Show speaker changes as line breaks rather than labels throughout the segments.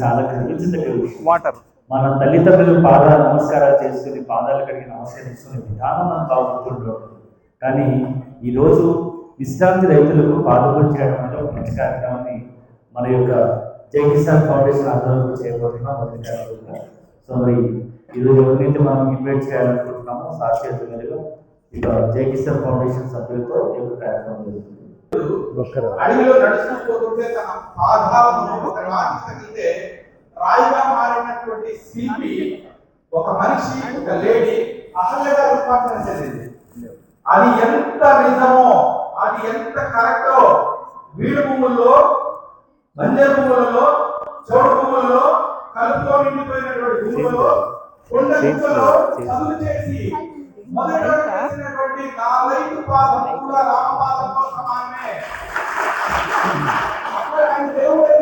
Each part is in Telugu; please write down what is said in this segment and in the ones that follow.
చాలా గర్వించదగ్గ విషయం. వాటర్ మన తల్లిదండ్రులు పాదాలు నమస్కారాలు చేసుకుని పాదాలు కడిగి నమస్కరించుకునే విధానం మనం బాగుంటుండదు. కానీ ఈరోజు విశ్రాంతి రైతులకు పాదపూజ చేయడం వల్ల ఒక మంచి కార్యక్రమాన్ని మన యొక్క జై కిసాన్ ఫౌండేషన్ ఆధ్వర్యంలో చేయబోతున్నాం మొదటి కార్యక్రమంగా. సో మరి ఈరోజు ఎవరినైతే మనం ఇన్వైట్ చేయాలనుకుంటున్నామో సాక్షాత్ మీదుగా ఇక జై కిసాన్ ఫౌండేషన్ సభ్యులతో ఈ యొక్క కార్యక్రమం జరుగుతుంది.
అడవిలో నడుచుకుంటూ తన పాదాలను తగిలితే రాయిగా మారినటువంటి శిల్పి ఒక మనిషి, ఒక లేడీ అహల్యగా రూపాంతరం చెందింది. అది ఎంత నిజమో, అది ఎంత కరెక్టో వీడు భూముల్లో, బంజరు భూములలో, చౌడు భూములలో, కలుపుతో నిండిపోయినటువంటి భూములలో, కొండ భూములలో చదువు చేసి మొదట చేసినటువంటి నా రైతు పాదం కూడా రామపాదంతో సమానమే. అక్కడ ఆయన దేవుడే.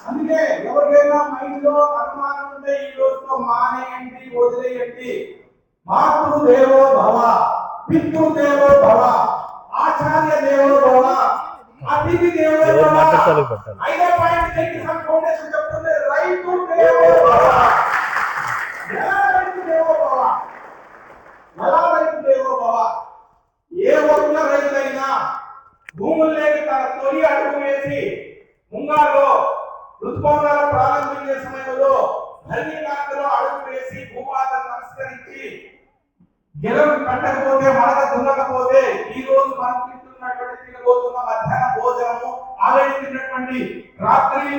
అందుకే ఎవరికైనా మైండ్లో అనుమానం ఉంటే ఈ రోజుతో మానేయండి, వదిలేయండి. మాతృ దేవో భవ, పితృ దేవో భవ, ఆచార్య దేవో భవ, అతిథి దేవో భవ. 5వ పాయింట్ జై కిసాన్ ఫౌండేషన్ చెప్తుంది, రైతు దేవో భవ. ఎలా రైతు దేవో భవ? ఎలా రైతు దేవో భవ? ఏ ఒక్క రైతైనా భూముల్లోకి తన తొలి అడుగు వేసి ముంగాలో ఋతుపవనాల ప్రారంభించే సమయంలో ధరణికాంతలో అడుగు వేసి భూమాతను నమస్కరించి గెలం కట్టకపోతే మడక దున్నకపోతే ఈ రోజు మనం తినబోతున్న మధ్యాహ్న భోజనము, ఆల్రెడీ తిన్నటువంటి రాత్రి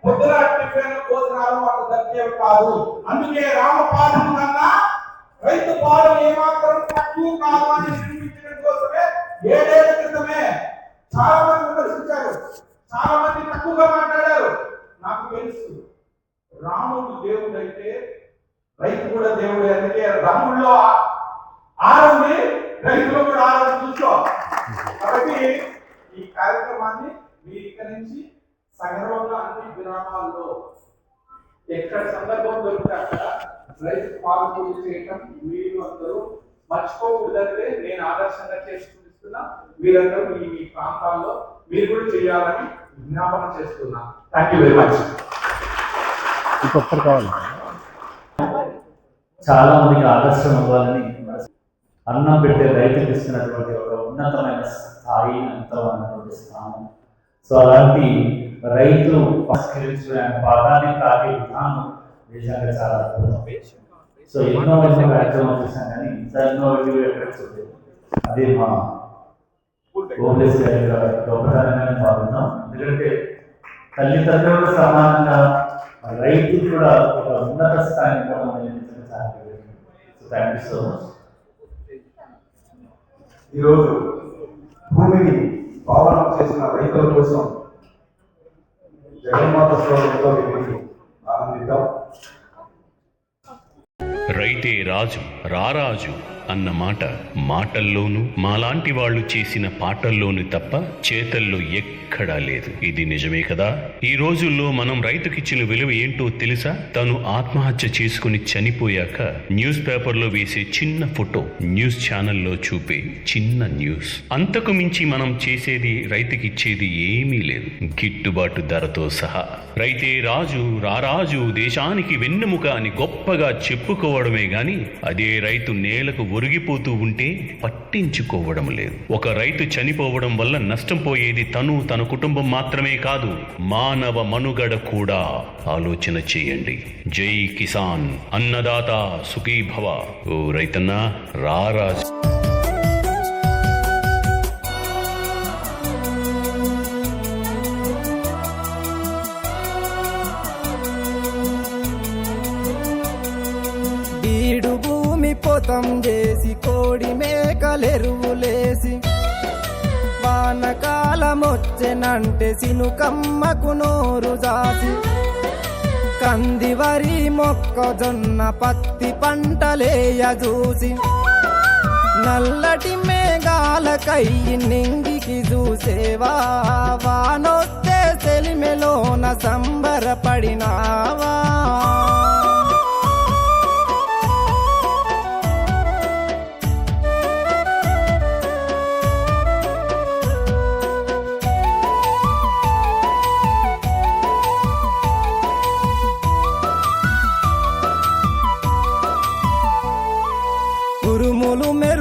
పొద్దున టిఫిన్ భోజనాలు మనకు దక్కేవి కాదు. అందుకే రామపాదం కన్నా రైతు పాదం ఏమాత్రం తక్కువ కాదు అని నిరూపించడం కోసమే 7 ఏళ్ల క్రితమే చాలా మంది విమర్శించారు, చాలా మంది తక్కువగా మాట్లాడారు. నాకు తెలుసు రాముడు దేవుడు అయితే రైతు కూడా దేవుడే. అందుకే రాముడిలో ఆరుంది, రైతులో కూడా ఆరు చూసుకో. కాబట్టి ఈ కార్యక్రమాన్ని మీరు ఇక్కడి నుంచి సగర్వంగా అన్ని గ్రామాల్లో ఎక్కడ సందర్భం దొరికితే అక్కడ రైతు పాల్గొని చేయటం మీరు అందరూ మర్చిపోకూడదంటే నేను ఆదర్శంగా చేసుకునిస్తున్నా. మీరందరూ మీ ప్రాంతాల్లో మీరు కూడా చేయాలని విజ్ఞాపన చేస్తున్నా. Thank you very much.
చాలా మందికి ఆదర్శం అవ్వాలని అన్నం పెట్టే రైతులకు ఇస్తున్నటువంటి ఒక ఉన్నతమైన స్థాయి, ఉన్నతమైనటువంటి స్థానం. సో అలాంటి రైతులు పరిష్కరించడానికి పాదాన్ని తాగే విధానం నిజంగా చాలా అద్భుతం. సో ఇన్నోవేటివ్ కార్యక్రమం చేశాం కానీ ఇంత ఇన్నోవేటివ్ ఎక్కడ చూడలేదు. అదే మా ఓబ్లేస్ గారి గొప్పతనంగానే భావిద్దాం. ఎందుకంటే తల్లిదండ్రులకు సమానంగా రైతు కూడా ఒక ఉన్నత స్థాయిని కూడా థ్యాంక్ యూ సో మచ్.
ఈరోజు భూమిని పావనం చేసిన రైతుల కోసం జగన్మాత శ్లోకంతో ఆనందిద్దాం.
రైతే రాజు రారాజు అన్న మాట మాటల్లోనూ మాలాంటి వాళ్ళు చేసిన పాటల్లోనూ తప్ప చేతల్లో ఎక్కడా లేదు. ఇది నిజమే కదా. ఈ రోజుల్లో మనం రైతుకిచ్చిన విలువ ఏంటో తెలుసా? తను ఆత్మహత్య చేసుకుని చనిపోయాక న్యూస్ పేపర్లో వేసే చిన్న ఫోటో, న్యూస్ ఛానల్లో చూపే చిన్న న్యూస్. అంతకు మించి మనం చేసేది రైతుకిచ్చేది ఏమీ లేదు, గిట్టుబాటు ధరతో సహా. రైతే రాజు రారాజు, దేశానికి వెన్నెముక అని గొప్పగా చెప్పుకోవడమే గాని అదే రైతు నేలకు ఒరిగిపోతూ ఉంటే పట్టించుకోవడం లేదు. ఒక రైతు చనిపోవడం వల్ల నష్టం పోయేది తను, తన కుటుంబం మాత్రమే కాదు, మానవ మనుగడ కూడా. ఆలోచన చేయండి. జై కిసాన్, అన్నదాత సుఖీభవ. ఓ రైతన్నా రారాజు.
పోతం చేసి కోడి మేకలెరువులేసి వానకాలమొచ్చెనంటే సినుకమ్మకు నోరు జాసి కంది వరి మొక్కజొన్న పత్తి పంటలేయ చూసి నల్లటి మేఘాలకై నింగికి చూసేవా వానొస్తే సెలిమెలోన సంబరపడినావా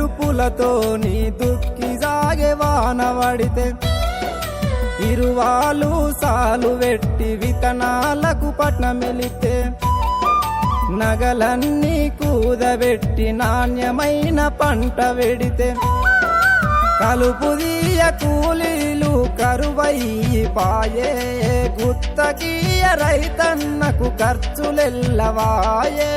మెరుపులతోని దుక్కి సాగే వాన పడితే ఇరువాలు సాలు వెట్టి విత్తనాలకు పట్నమెలితే నగలన్నీ కూదబెట్టి నాణ్యమైన పంట వెడితే కలుపుదీయ కూలీలు కరువయ్యి పాయే గుత్తకీయ రైతన్నకు ఖర్చులెల్లవాయే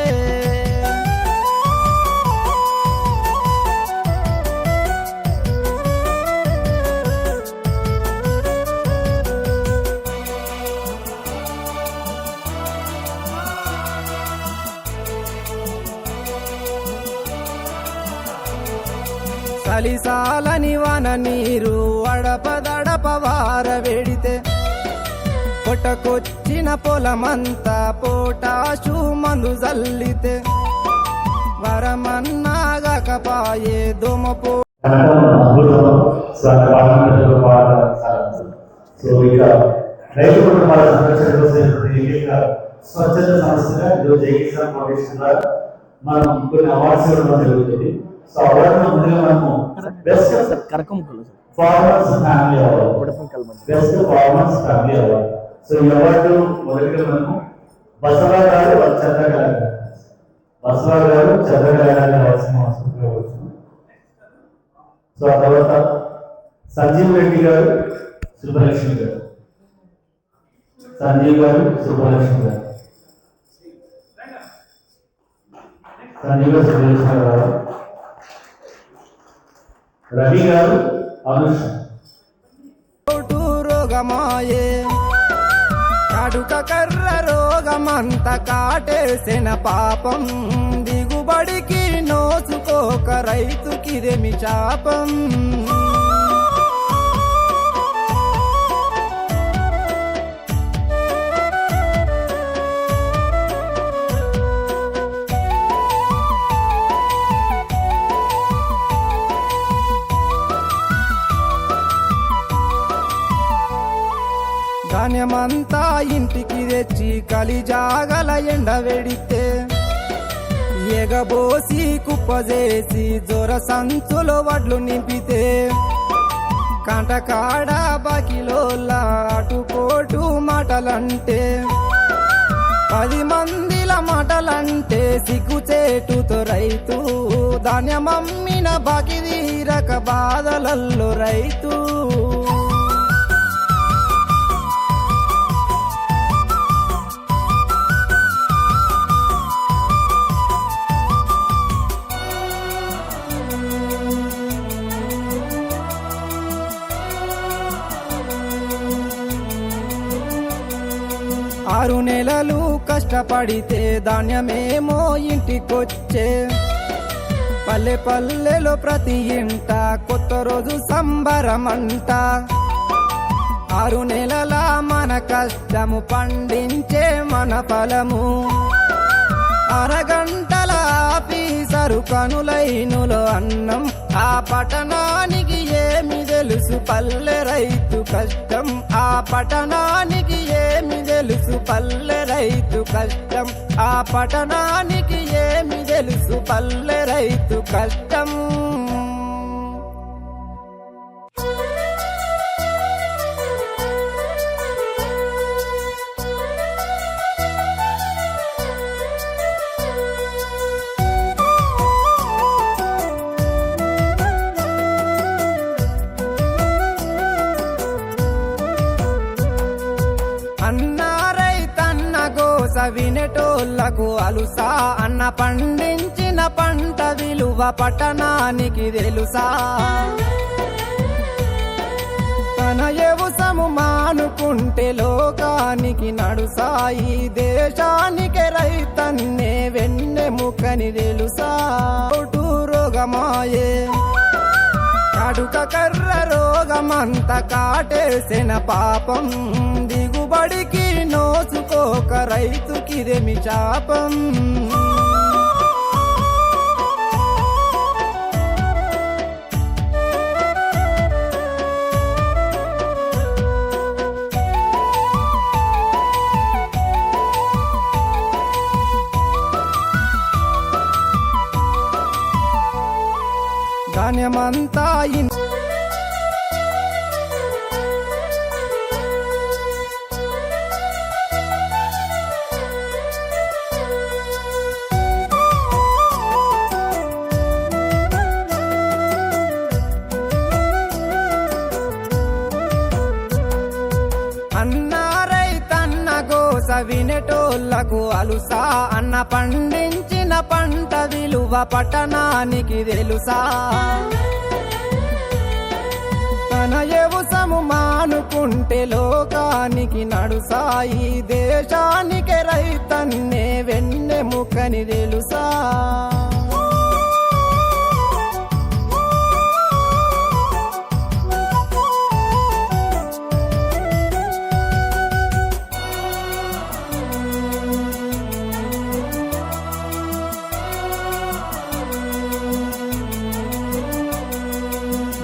చలిసాలని వన నీరు అడపదడప వారవెడితే పొట్టకొచ్చిన పొలమంతా పోటాషు మందు జల్లితే వరమన్నాగకపాయే దోమపో
సో ఇక రైతు కుటుంబాల సంరక్షణ కోసం స్వచ్ఛత సంస్థగా ఈరోజు ఎగ్జామ్ ఫౌండేషన్ ద్వారా మనం కొన్ని అవార్డ్స్ ఇవ్వడం జరుగుతుంది. సో అవార్డులో ముందుగా మనము best farmers family award, best farmers family award. So ఈ అవార్డు మొదటిగా మనము బసవరావు గారు చంద్రగారు రావాల్సిన అవసరం వచ్చింది. సో ఆ తర్వాత సంజీవ్ రెడ్డి గారు సుబ్బలక్ష్మి గారు, సంజీవ్ గారు సుబ్బలక్ష్మి గారు, సంజీవ్ గారు సుబ్బలక్ష్మి గారు, రవి గారు అనుష.
రోగమాయే కడుక కర్ర రోగమంత కాటేసిన పాపం దిగుబడికి నోసుకోక రైతుకిదేమి శాపం ధాన్యమంతా ఇంటికి తెచ్చి కలిజాగల ఎండవెడితే ఎగబోసి కుప్పజేసి జొర సంచులో వడ్లు నింపితే కంటకాడ బాకిలోల అటుపోటు మాటలంటే 10 మందిల మాటలంటే సిగ్గుచేటుతో రైతు ధాన్యమమ్మిన బాకి తీరక బాధలల్లో రైతు ఆరు నెలలు కష్టపడితే ధాన్యమేమో ఇంటికొచ్చే పల్లె పల్లెలో ప్రతి ఇంట కొత్త రోజు సంబరమంట 6 నెలల మన కష్టము పండించే మన ఫలము అరగంటల ఆఫీసరు కనులైనులో అన్నం ఆ పట్టణానికి ఏమి తెలుసు పల్లె రైతు కష్టం ఆ పట్టణానికి ఏమి తెలుసు పల్లె రైతు కష్టం ఆ పట్టణానికి ఏమి తెలుసు పల్లె రైతు కష్టం వినేటోళ్లకు అలుసా అన్న పండించిన పంట విలువ పట్టణానికి తెలుసా తన వ్యవసాయము మానుకుంటే లోకానికి నడుసాయి దేశానికి రైతన్నే వెన్నెముకని తెలుసా రోగమాయే కడుక కర్ర రోగమంత కాటేసిన పాపం దిగుబడికి నోసుకోక రైతుకిదేమి శాపం ధాన్యమంతా అన్న రైతన్న గోస వినేటోళ్లకు అలుసా, అన్న పండించిన పంట విలువ పట్టణానికి తెలుసా. తన వ్యవసాయము మానుకుంటే లోకానికి నడుసా, ఈ దేశానికి రైతన్నే వెన్నెముకని తెలుసా.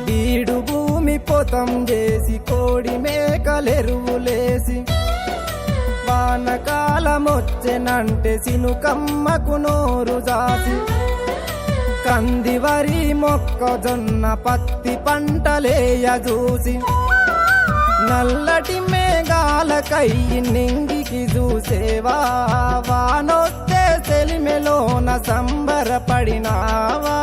బీడు భూమి పొతం చేసి కోడి మేకలెరువులేసి వానకాలమొచ్చెనంటే సినుకమ్మకు నోరు జాసి కంది వరి మొక్కజొన్న పత్తి పంటలేయ చూసి నల్లటి మేఘాలకై నింగికి చూసేవా, వానొస్తే సెలిమెలోన సంబరపడినావా.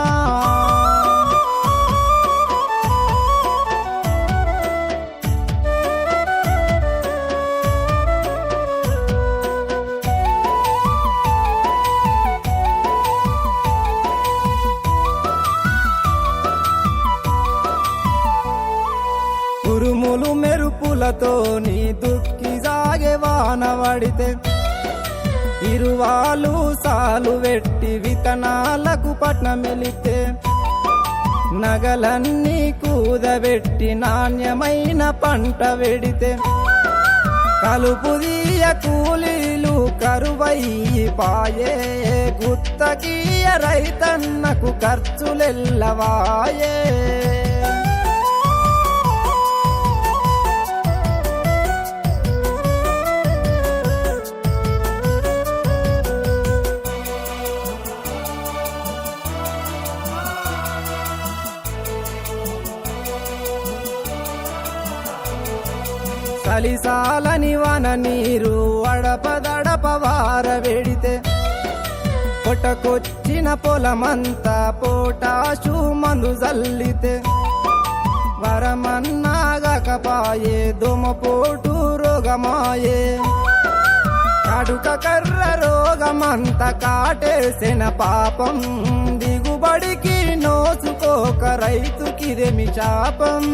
ఉరుములు మెరుపులతో నీ దుక్కి సాగే వాన పడితే ఇరువాలు సాలు వెట్టి విత్తనాలకు పట్నమెలితే నగలన్నీ కూదబెట్టి నాణ్యమైన పంట వెడితే కలుపుదీయ కూలీలు కరువయ్యి పాయే, గుత్తకీయ రైతన్నకు ఖర్చులెల్లవాయే. కలిసాలని వన నీరు అడపదడప వారవెడితే పొట్టకొచ్చిన పొలమంతా పోటాషు మందు జల్లితే వరమన్నాగకపాయే దోమపోటు రోగమాయే. కడుక కర్ర రోగమంత కాటేసిన పాపం, దిగుబడికి నోసుకోక రైతుకిదేమి శాపం.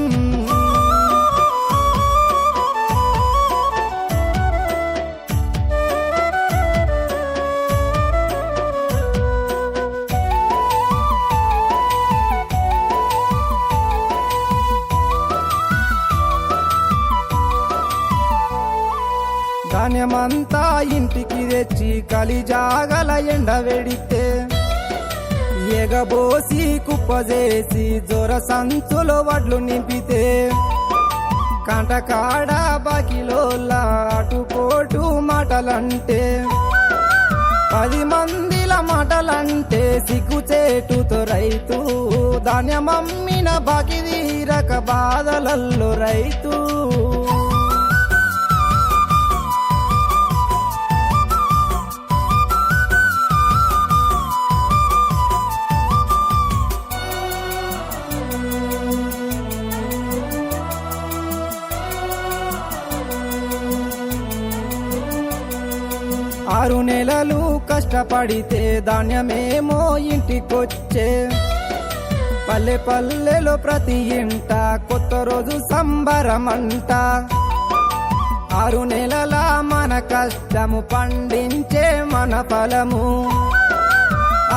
ధాన్యమంతా ఇంటికి తెచ్చి కలిజాగల ఎండవెడితే ఎగబోసి కుప్పజేసి జొర సంచులో వడ్లు నింపితే కంటకాడ బాకిలోల అటుపోటు మాటలంటే 10 మందిల మాటలంటే సిగ్గుచేటుతో రైతు ధాన్యమమ్మిన బాకి తీరక బాధలల్లో రైతు. ఆరు నెలలు కష్టపడితే ధాన్యమేమో ఇంటికొచ్చే, పల్లె పల్లెలో ప్రతి ఇంట కొత్త రోజు సంబరమంట. 6 నెలల మన కష్టము పండించే మన ఫలము,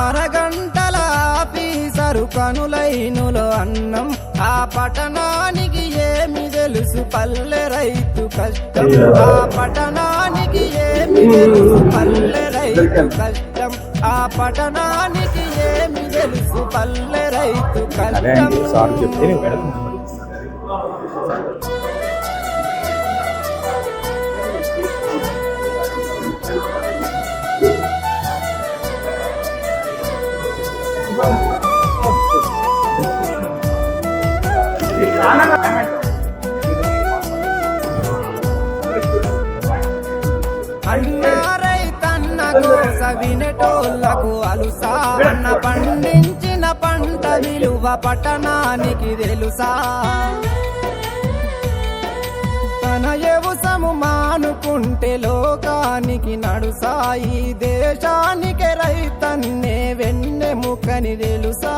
అరగంటల ఆఫీసరు కనులైనులో అన్నం. ఆ పట్టణానికి ఏమి తెలుసు పల్లె రైతు కష్టం, ఆ పట్టణానికి ఏమి తెలుసు పల్లె రైతు కష్టం, ఆ పట్టణానికి ఏమి తెలుసు పల్లె రైతు కష్టం. అన్నారై తన్న కోస వినటోళ్లకు అలుసా అన్న పండించిన పంట విలువ పట్టణానికి తెలుసా తన వ్యవసము మానుకుంటే లోకానికి నడుసాయి దేశానికి రైతన్నే వెన్నెముకని తెలుసా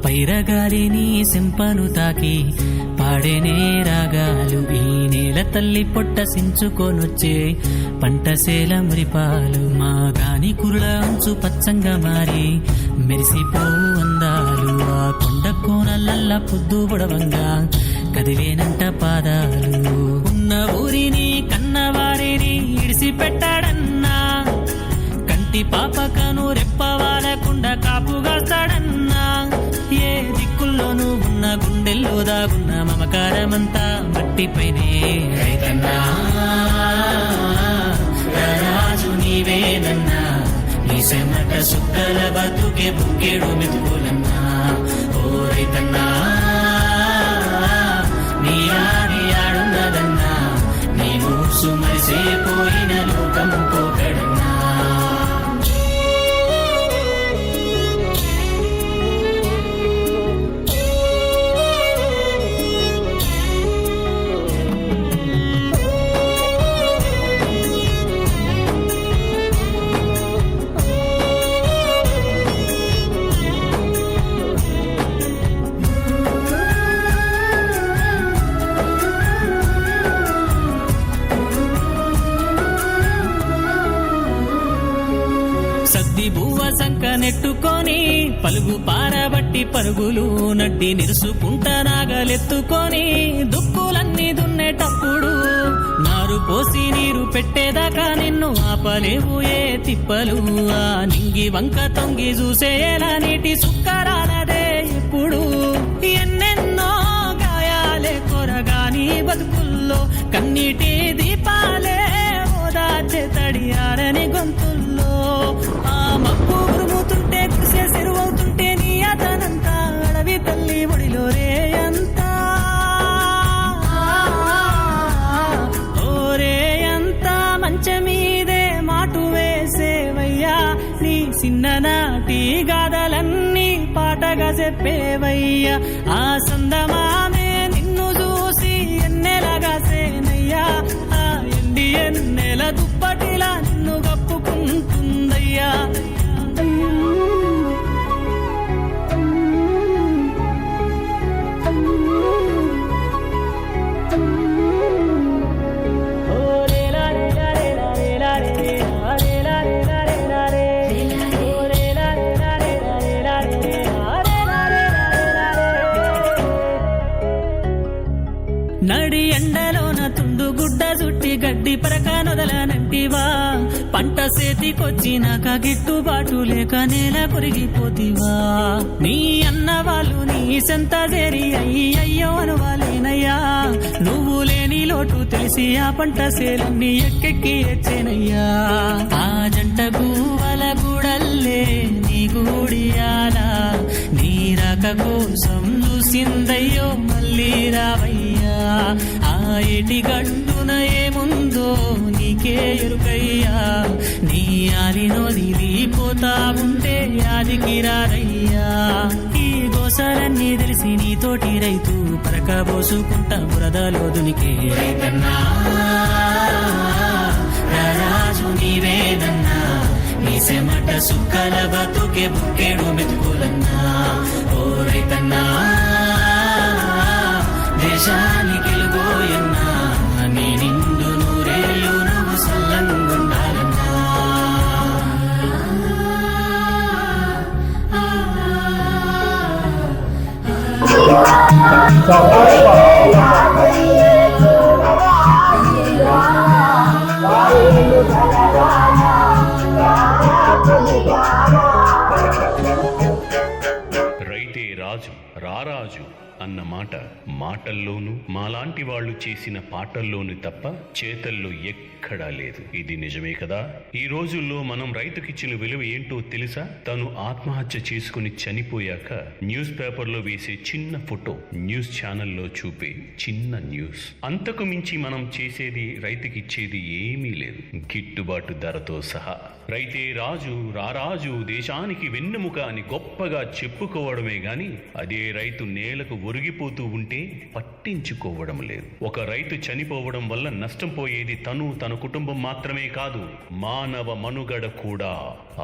పైరగాలిని సింపను తాకి పాడేనే రాగాలు ఈ నేల తల్లి పొట్ట సించుకొనొచ్చే పంటసేల మురిపాలు మా గాని కురుల అంచు పచ్చంగా మారి మెరిసిపోవు అందాలు ఆ కొండ కోనలల్ల పొద్దు బుడవంగా కదిలేనంట పాదాలు ఉన్న ఊరిని కన్నవారిని ఇడిసిపెట్టాడన్నా కంటి పాపకను రెప్పవాలకుండా కాపుగాస్తాడన్నా ఏ దిక్కుల్లోనూ ఉన్న గుండెల్లో దాగున్న మమకారమంతా మట్టిపైనే రైతన్నా రాజు నీవేనన్నా నీ సెమట సుక్కల బతుకే బుక్కేడు మెతుకులన్నా ఓ రైతన్నా నీ ఆడి ఆడున్నదన్నా నీ మూసు మరిసిపోయిన లోకం పోకడన్నా సంక నెట్టుకొని పలుగు పారబట్టి పరుగులు నడ్డి నిరుసుకుంటా నాగలెత్తుకొని దుక్కులన్నీ దున్నేటప్పుడు నారు పోసి నీరు పెట్టేదాకా నిన్ను ఆపలేవు ఏ తిప్పలు ఆ నింగి వంక తొంగి చూసేలా నీటి సుక్కరాలదే ఇప్పుడు ఎన్నెన్నో గాయాలే కొరగాని బతుకుల్లో కన్నీటి దీపాలే ఓదార్చే తడియారని గొంతుల్లో ఆ మప్పు ఉరుముతుంటే కురిసే సిరువవుతుంటే నీ అతనంతా అడవి తల్లి ఒడిలో రేయంతా ఓరేయంతా మంచమీదే మాటు వేసేవయ్యా నీ చిన్ననాటి గాథలన్నీ పాటగా చెప్పేవయ్యా ఆ సందమామే నిన్ను చూసి ఎన్నెలగా సేనయ్యా ఆ ఎండి ఎన్నెల దుప్పటిలా నిన్ను కప్పుకుంటుందయ్యా నడి ఎండలోన తుండు గుడ్డ చుట్టి గడ్డి పరక నొదలనంటివా పంట చేతికొచ్చినాక గిట్టుబాటు లేక నేల కొరిగిపోతివా నీ అన్న వాళ్ళు నీ సెంత చేరి అయ్యో అనువాలేనయ్యా నువ్వు లేని లోటు తెలిసి ఆ పంట సేలన్నీ ఎక్కెక్కి ఎచ్చేనయ్యా ఆ జంట గువ్వల గుడల్లే నీ గూడియాలా నీ రాక కోసం చూసిందయ్యో మళ్ళీ రావయ్యా ఆ ఏటి గట్టున ఏముందో నీకే ఎరుకయ్యా నీ ఆలినొదిలిపోతా ఉంటే యాదికి రారయ్యా ఈ గోసలన్నీ తెలిసి నీతోటి రైతు పరకబోసుకుంటా బురదలో దునికే రైతన్నా రాజు నీవేనన్నా నీ సెమట సుక్కల బతుకే బుక్కేడు మెతుకులన్నా ఓ రైతన్నా దేశానికి వెలుగోయన్నా నీ నిండు నూరేళ్ళు నువ్వు సల్లంగుండాలన్నా
రారాజు అన్న మాట మాటల్లోనూ మాలాంటి వాళ్ళు చేసిన పాటల్లోనూ తప్ప చేతల్లో ఎక్కడా లేదు. ఇది నిజమే కదా? ఈ రోజుల్లో మనం రైతుకిచ్చిన విలువ ఏంటో తెలుసా? తను ఆత్మహత్య చేసుకుని చనిపోయాక న్యూస్ పేపర్లో వేసే చిన్న ఫోటో, న్యూస్ ఛానల్లో చూపే చిన్న న్యూస్. అంతకు మించి మనం చేసేది రైతుకిచ్చేది ఏమీ లేదు, గిట్టుబాటు ధరతో సహా. రైతే రాజు, రారాజు, దేశానికి వెన్నెముక అని గొప్పగా చెప్పుకోవడమే గాని అదే రైతు నేలకు ఒరిగిపోతూ ఉంటే పట్టించుకోవడం లేదు. ఒక రైతు చనిపోవడం వల్ల నష్టం పోయేది తను, తన కుటుంబం మాత్రమే కాదు, మానవ మనుగడ కూడా.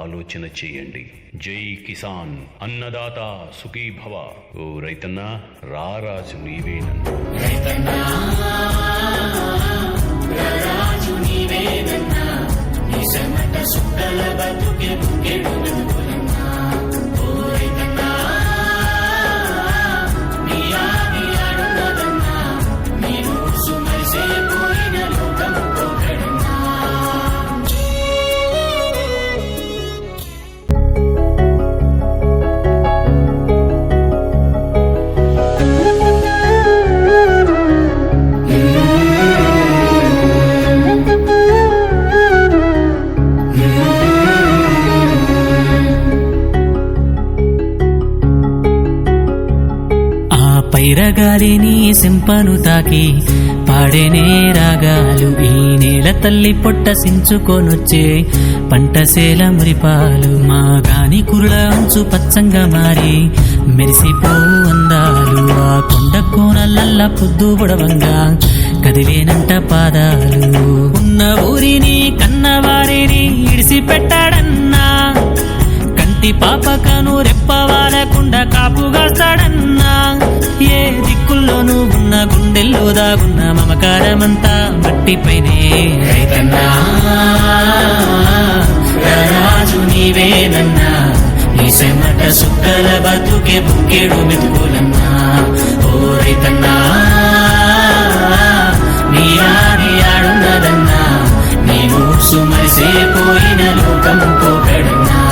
ఆలోచన చేయండి. జై కిసాన్, అన్నదాత సుఖీభవ. ఓ రైతన్నా, రారాజు నీవేనన్నా.
రైతన్నా, రారాజు నీవేనన్నా, నీ చెమట సుక్కల బతుకే బుక్కెడు వెతుకులన్నా. ఓ రైతన్నా, నీ ఆది ఆడున్నదన్నా, నేను సుమరిసే పోయిన లోకము పోకడన్నా. పైరగాలిని సింపను తాకి పాడేనే రాగాలు, ఈ నేల తల్లి పొట్ట సించుకొనొచ్చే పంటసేల మురిపాలు. మా గాని కురుల అంచు పచ్చంగా మారి మెరిసిపో అందాలు, ఆ కొండ కోనలల్ల పొద్దు పొడవంగా కదిలేనంట పాదాలు. ఉన్న ఊరిని కన్నవారిని ఇడిసి పెట్టాడన్నా, కంటి పాపకను రెప్పవాలకుండా కాపుగాస్తాడన్నా. ఏ దిక్కుల్లోనూ ఉన్న గుండెల్లో దాగున్న మమకారమంతా మట్టిపైనే. రైతన్నా, రారాజు నీవేనన్నా, నీ చెమట సుక్కల బతుకే బుక్కెడు మెతుకులన్నా. ఓ రైతన్నా, నీ ఆడి ఆడున్నదన్నా, నేను సుమరిసే పోయిన లోకం పోకడన్నా.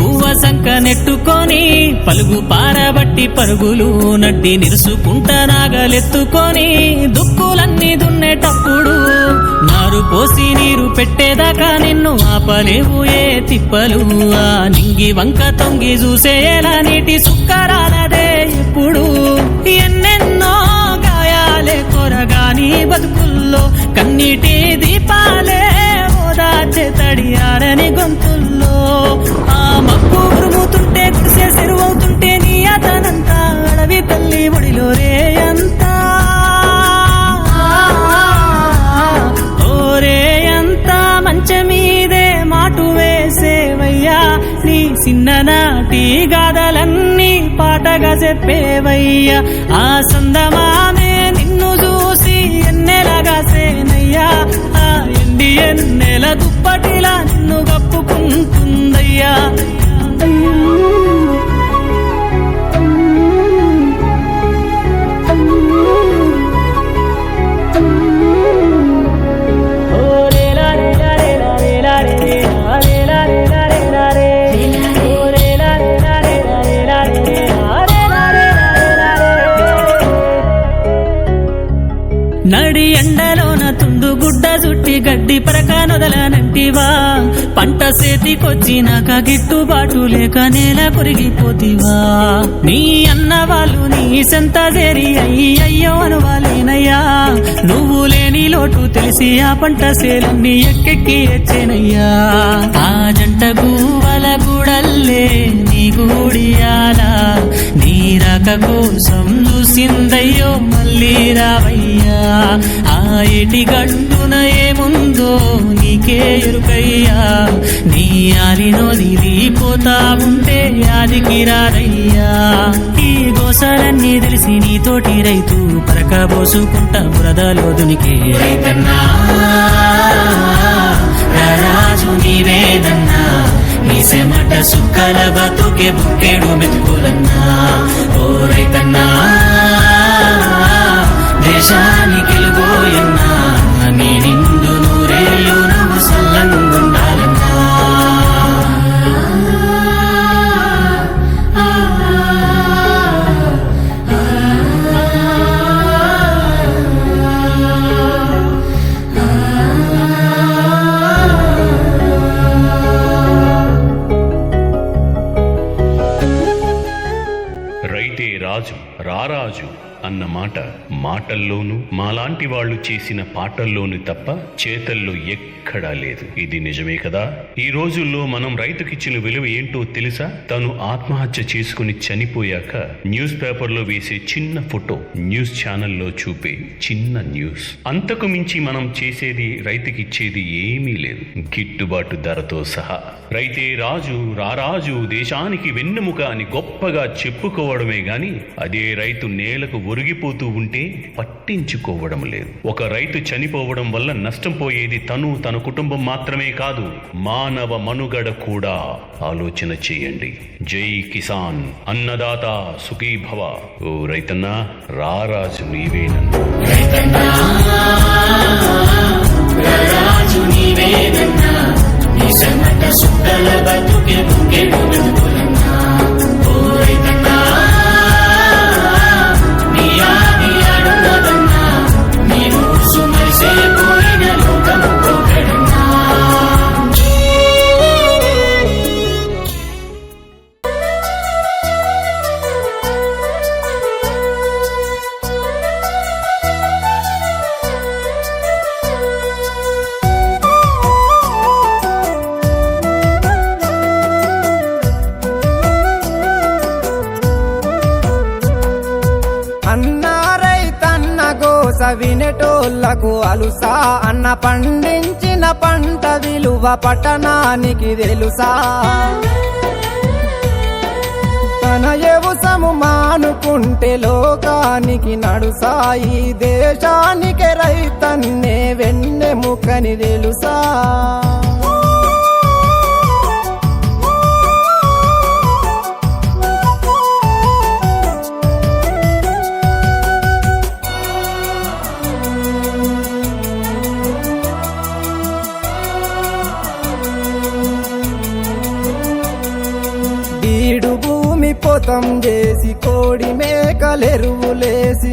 బువ్వ సంక నెట్టుకొని పలుగు పారబట్టి పరుగులు నడ్డి నిరుసుకుంటా నాగలెత్తుకొని దుక్కులన్నీ దున్నేటప్పుడు నారు పోసి నీరు పెట్టేదాకా నిన్ను ఆపలేవు ఏ తిప్పలు. ఆ నింగి వంక తొంగి చూసేలా నీటి సుక్కరాలదే ఎప్పుడు. ఎన్నెన్నో గాయాలే కొరగాని బతుకుల్లో కన్నీటి దీపాలే ఓదార్చే తడియారని గొంతుల్లో. ఆ మబ్బు ఉరుముతుంటే కురిసే సెరువవుతుంటే నీ అతనంతా అడవి తల్లి ఒడిలో రే అంతా. ఓరే అంతా మంచమీదే మాటు వేసేవయ్యా, నీ చిన్ననాటి గాథలన్నీ పాటగా చెప్పేవయ్యా. ఆ సందమామే నిన్ను చూసి ఎన్నెలగా సేనయ్యా, ఆ ఎండి ఎన్నెల దుప్పటిలా నిన్ను కప్పుకుంటుందయ్యా. నడి ఎండలోన తుండు గుడ్డ చుట్టి గడ్డి పరక నొదలనంటివా, పంట చేతికొచ్చినాక గిట్టుబాటు లేక నేల కొరిగిపోతివా. నీ అన్న వాళ్ళు నీ సెంత చేరి అయ్యో అనువాలేనయ్యా, నువ్వు లేని లోటు తెలిసి ఆ పంట సేలన్నీ ఎక్కెక్కి వచ్చేనయ్యా. ఆ జంట గువ్వల గుడల్లే నీ గూడియాలా, నీ రాక కోసం చూసిందయ్యో మళ్ళీ రావయ్యా. ఆ ఇటి గట్టున ఏముందో నీకే ఎరుకయ్యా, నీ ఆలినోదిలిపోతా ఉంటే యాదికి రారయ్యా. ఈ గోసలన్నీ తెలిసి నీతోటి రైతు పరకబోసుకుంటా బురదలో దునికే రైతన్నా రారాజు నీవేదన్నా నీ సెమట సుక్కల బతుకే బుక్కేడు మెతుకులన్నా. ఓ రైతన్నా దేశానికి వెలుగోయన్నా నీ నిండు నూరేళ్ళు నువ్వు సల్లంగుండాలన్నా.
రైతే రాజు రారాజు అన్న మాట మాటల్లోనూ మాలాంటి వాళ్ళు చేసిన పాటల్లోనూ తప్ప చేతల్లో ఎక్కడా లేదు. ఇది నిజమే కదా. ఈ రోజుల్లో మనం రైతుకిచ్చిన విలువ ఏంటో తెలుసా? తను ఆత్మహత్య చేసుకుని చనిపోయాక న్యూస్ పేపర్లో వేసే చిన్న ఫోటో, న్యూస్ ఛానల్లో చూపే చిన్న న్యూస్. అంతకు మించి మనం చేసేది రైతుకిచ్చేది ఏమీ లేదు, గిట్టుబాటు ధరతో సహా. రైతే రాజు రారాజు దేశానికి వెన్నెముక అని గొప్పగా చెప్పుకోవడమే గాని అదే రైతు నేలకు ఒరిగిపోతూ ఉంటే పట్టించుకోవడం లేదు. ఒక రైతు చనిపోవడం వల్ల నష్టం పోయేది తను, తన కుటుంబం మాత్రమే కాదు, మానవ మనుగడ కూడా. ఆలోచన చేయండి. జై కిసాన్, అన్నదాత సుఖీభవ. ఓ రైతన్నా రారాజు నీవేనన్నా.
రైతన్నా రారాజు నీవేనన్నా నీ సెమట సుక్కల బతుకే బుక్కేడు మెతుకులన్నా. ఓ రైతన్నా నీ ఆది అడుగదన్నా నీవు సుమరిసే పోయిన లోకము పోకడన్నా.
వినేటోళ్లకు అలుసా అన్న పండించిన పంట విలువ పట్టణానికి తెలుసా. తన వ్యవసాయము మానుకుంటే లోకానికి నడుసా. ఈ దేశానికి రైతన్నే వెన్నెముకని తెలుసా. పోతం చేసి కోడి మేకలెరువులేసి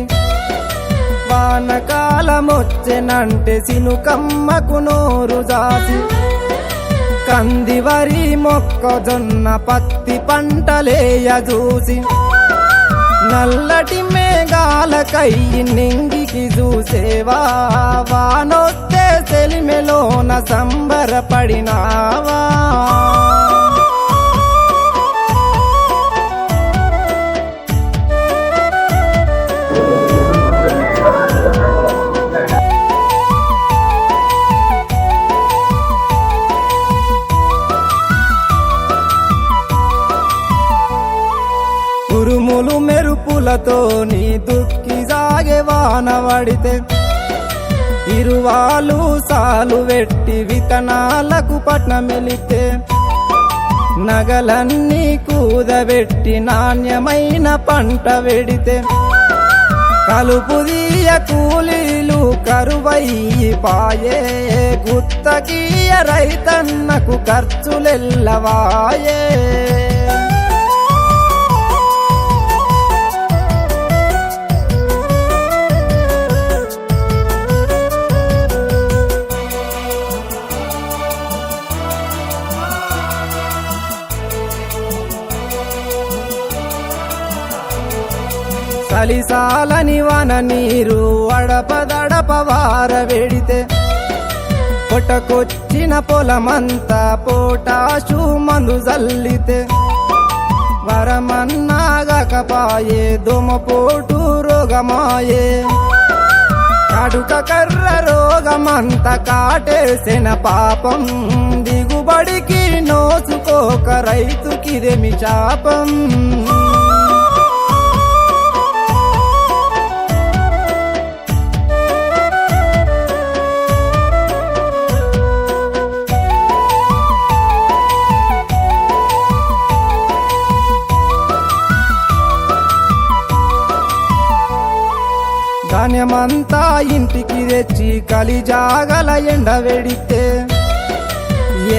వానకాలమొచ్చెనంటే సినుకమ్మకు నోరు జాసి కంది వరి మొక్కజొన్న పత్తి పంటలేయ చూసి నల్లటి మేఘాలకై నింగికి చూసేవా. వానొస్తే సెలిమెలోన సంబరపడినావా. ఉరుములు మెరుపులతో నీ దుక్కి సాగే వాన పడితే ఇరువాలు సాలు వెట్టి విత్తనాలకు పట్నమెలితే నగలన్నీ కూదబెట్టి నాణ్యమైన పంట వెడితే కలుపుదీయ కూలీలు కరువయ్యి పాయే. గుత్తకీయ రైతన్నకు ఖర్చులెల్లవాయే. చలిసాలని వన నీరు అడపదడప వారవెడితే పొట్టకొచ్చిన పొలమంతా పోటాషు మందు జల్లితే వరమన్నాగకపాయే దోమపోటు రోగమాయే. కడుక కర్ర రోగమంత కాటేసిన పాపం దిగుబడికి నో రైతుకిదేమి శాపం. ధాన్యమంతా ఇంటికి తెచ్చి కలిజాగల ఎండవెడితే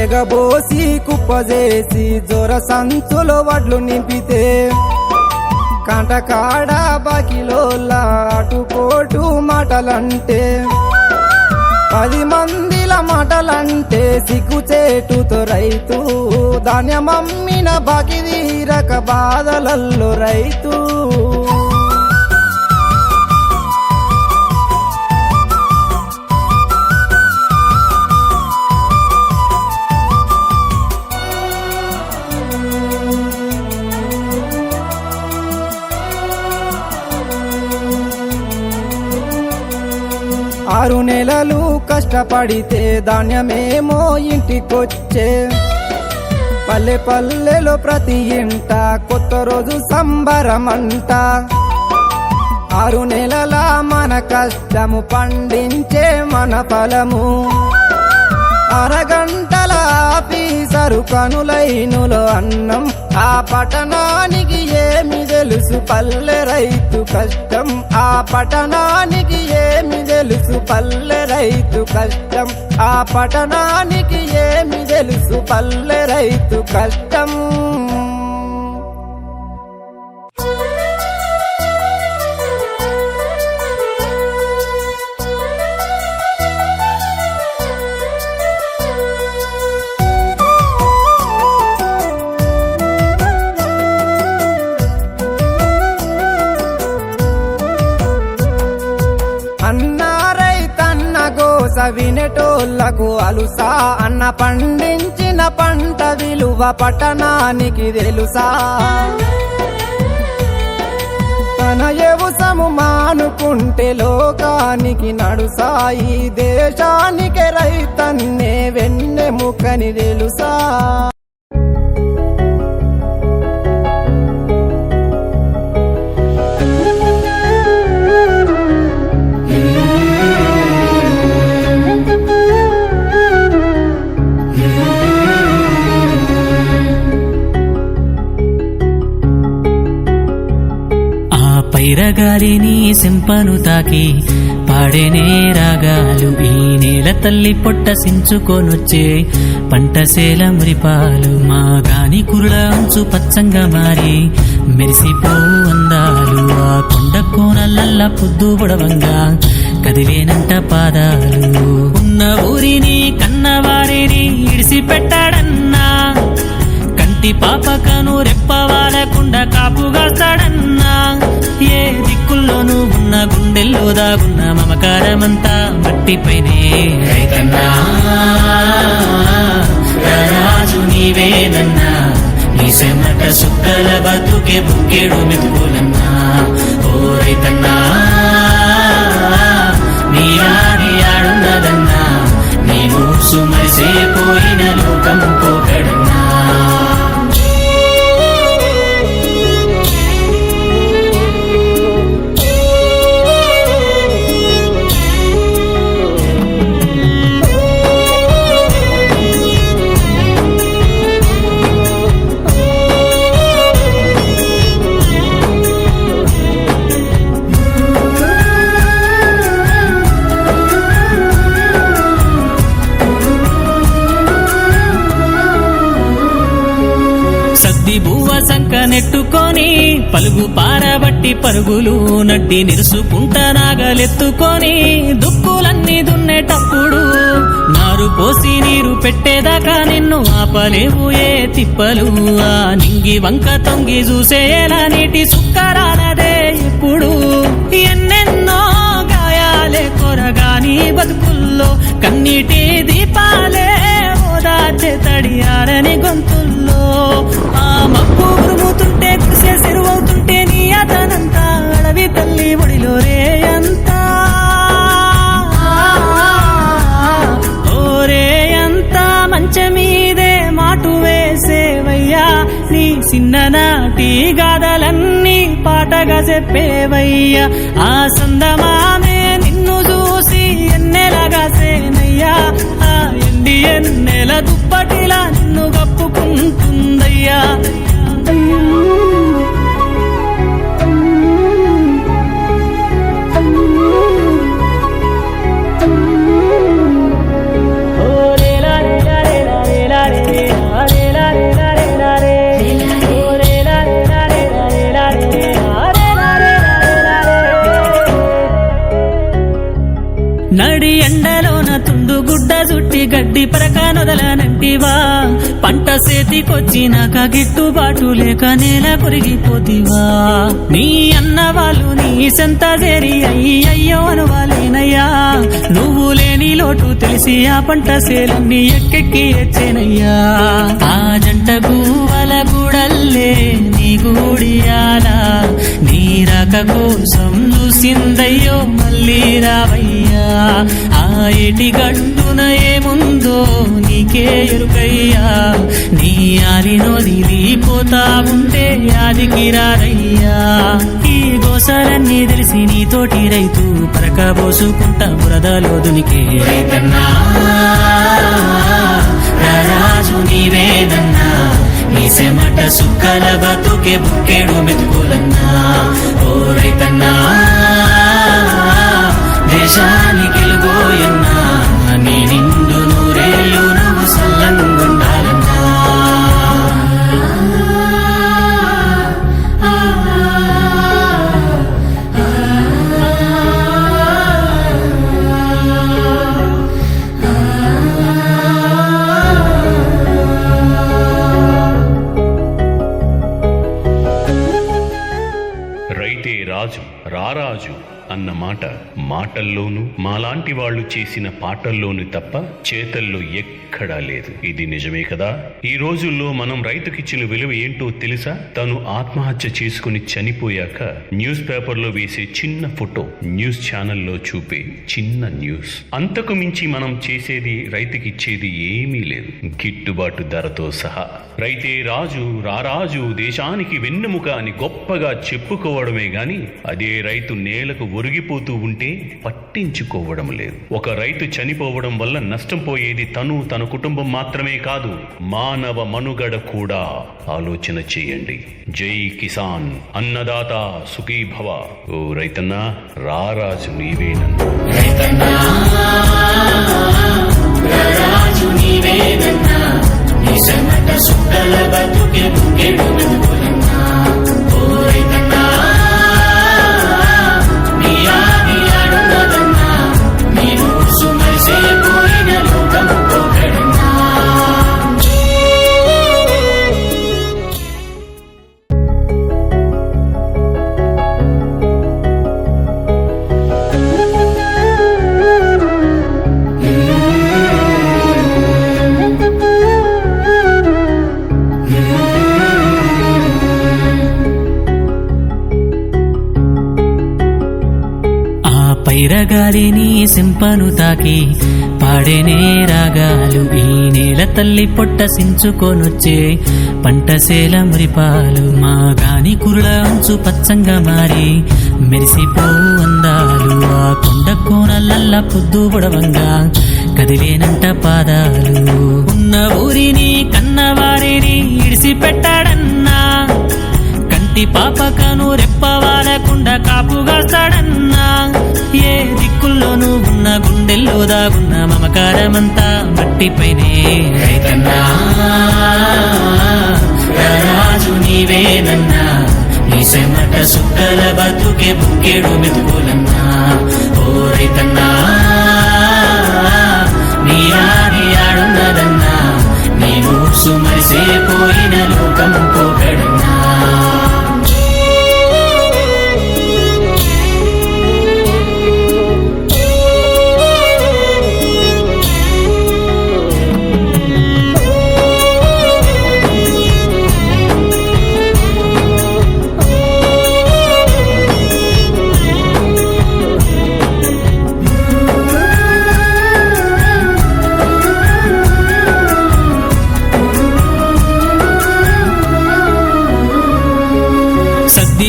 ఎగబోసి కుప్పజేసి జొర సంచులో వడ్లు నింపితే కంటకాడ బాకిలోల అటుపోటు మాటలంటే 10 మందిల మాటలంటే సిగ్గుచేటుతో రైతు ధాన్యమమ్మిన బాకి తీరక బాధలల్లో రైతు. ఆరు నెలలు కష్టపడితే ధాన్యమేమో ఇంటికొచ్చే. పల్లె పల్లెలో ప్రతి ఇంట కొత్త రోజు సంబరమంట. 6 నెలల మన కష్టము పండించే మన ఫలము. అరగంటల ఆఫీసరు కనులైనులో అన్నం. ఆ పట్టణానికి ఏమి తెలుసు పల్లె రైతు కష్టం. ఆ పట్టణానికి ఏమి తెలుసు పల్లె రైతు కష్టం. ఆ పట్టణానికి ఏమి తెలుసు పల్లె రైతు కష్టం. వినేటోళ్లకు అలుసా అన్న పండించిన పంట విలువ పట్టణానికి తెలుసా. తన వ్యవసాయము మానుకుంటే లోకానికి నడుసా. ఈ దేశానికి రైతన్నే వెన్నెముకని తెలుసా.
పైరగాలిని సింపను తాకి పాడేనే రాగాలు. ఈ నేల తల్లి పొట్ట సించుకొనొచ్చే పంటసేల మురిపాలు. మా గాని కురుల అంచు పచ్చంగా మారి మెరిసిపో అందాలు. ఆ కొండ కోనలల్ల పొద్దు పొడవంగా కదిలేనంట పాదాలు. ఉన్న ఊరిని కన్నవారిని ఇడిసిపెట్టాడన్నా. కంటి పాపకను రెప్పవాలకుండా కాపుగాస్తాడన్నా. ఏ దిక్కుల్లోనూ ఉన్న గుండెల్లో దాగున్న మమకారమంతా మట్టిపైనే. రైతన్నా రాజు నీవేనన్నా. నీ సెమట సుక్కల బతుకే బుక్కేడు మెతుకులన్నా. ఓ రైతన్నా నీ ఆడి ఆడున్నదన్నా. నీ మూసు మరిసేపోయిన లోకం పోకడన్నా. నెట్టుకొని పలుగు పారబట్టి పరుగులు నడ్డి నిరుసుకుంటా నాగలెత్తుకొని దుక్కులన్నీ దున్నేటప్పుడు నారు పోసి నీరు పెట్టేదాకా నిన్ను ఆపలేవు ఏ తిప్పలు. ఆ నింగి వంక తొంగి చూసేలా నీటి సుక్కరాలదే ఇప్పుడు. ఎన్నెన్నో గాయాలే కొరగాని బతుకుల్లో కన్నీటి దీపాలే ఓదార్చే తడియారని గొంతుల్లో. ఆ మప్పు ఉరుముతుంటే కురిసే సిరువవుతుంటే నీ అతనంతా అడవి తల్లి ఒడిలో రేయంతా. ఓ రేయంతా మంచమీదే మాటు వేసేవయ్యా చిన్ననాటి గాథలన్నీ పాటగా చెప్పేవయ్యా ఆ సందమామే నిన్ను చూసి ఎన్నెలగా సేనయ్యా ఆ ఎండి ఎన్నెల దుప్పటిలా నిన్ను కప్పుకుంటుందయ్యా నడి ఎండలోన తుండు గుడ్డ చుట్టి గడ్డి పరక నొదలనంటివా పంట చేతికొచ్చినాక గిట్టుబాటు లేక నేల కొరిగిపోతివా నీ అన్న వాళ్ళు నీ సెంత చేరి అయ్యో అనువాలేనయ్యా నువ్వు లేని లోటు తెలిసి ఆ పంట సేలన్నీ ఎక్కెక్కి ఎచ్చేనయ్యా ఆ జంట గువ్వల గుడల్లే నీ గూడియాలా నీ రాక కోసం చూసిందయ్యో మళ్ళీ రావయ్యా ఆ ఏటి గట్టున ఏముందో నీకే ఎరుకయ్యా నీ ఆలినొదిలిపోతా ఉంటే యాదికి రారయ్యా ఈ గోసలన్నీ తెలిసి నీతోటి రైతు పరకబోసుకుంటా బురదలో దునికే
రైతన్నా రారాజు నీవేదన్నా నీ సెమట సుక్కల బతుకే బుక్కేడు మెతుకులన్నా ఓ రైతన్నా దేశానికి వెలుగోయన్నా నీ నిండు నూరేళ్ళు నువ్వు సల్లంగుండాలన్నా
రైతే రాజు రారాజు అన్న మాట మాటల్లోనూ మాలాంటి వాళ్ళు చేసిన పాటల్లోనూ తప్ప చేతల్లో ఎక్కడా లేదు. ఇది నిజమే కదా. ఈ రోజుల్లో మనం రైతుకిచ్చిన విలువ ఏంటో తెలుసా? తను ఆత్మహత్య చేసుకుని చనిపోయాక న్యూస్ పేపర్లో వేసే చిన్న ఫోటో, న్యూస్ ఛానల్లో చూపే చిన్న న్యూస్, అంతకు మించి మనం చేసేది రైతుకిచ్చేది ఏమీ లేదు, గిట్టుబాటు ధరతో సహా. రైతే రాజు రారాజు దేశానికి వెన్నెముక అని గొప్పగా చెప్పుకోవడమే గాని అదే రైతు నేలకు ఒరిగిపోతూ ఉంటే పట్టించుకోవడం లేదు. ఒక రైతు చనిపోవడం వల్ల నష్టం పోయేది తను, తన కుటుంబం మాత్రమే కాదు, మానవ మనుగడ కూడా. ఆలోచన చేయండి. జై కిసాన్, అన్నదాత సుఖీభవ. ఓ రైతన్నా, రారాజు నీవేనన్నా.
రైతన్నా రారాజు నీవేనన్నా, నీ సెమట సుక్కల బతుకే బుక్కేడు మెతుకులన్నా. ఓ రైతన్నా నీ ఆది ఆడున్నదన్నా, నీవు సుమరిసే పోయిన లోకము పోకడన్నా.
పైరగాలిని సింపను తాకి పాడేనే రాగాలు, ఈ నేల తల్లి పొట్ట సించుకొనొచ్చే పంటసేల మురిపాలు. మా గాని కురుల అంచు పచ్చంగా మారి మెరిసిపోవు అందాలు, ఆ కొండ కోనలల్ల పొద్దు పొడవంగా కదిలేనంట పాదాలు. ఉన్న ఊరిని కన్నవారిని ఇడిసిపెట్టాడన్నా, కంటి పాపకను రెప్పవాలకుండా కాపుగాస్తాడన్నా. ఏ దిక్కుల్లోనూ ఉన్న గుండెల్లో దాగున్న మమకారమంతా మట్టిపైనే.
రైతన్నా రారాజు నీవేనన్నా, నీ సెమట సుక్కల బతుకే బుక్కేడు మెతుకులన్నా. ఓ రైతన్నా నీ ఆది ఆడున్నదన్నా, నీవు సుమరిసే పోయిన లోకము పోకడన్నా.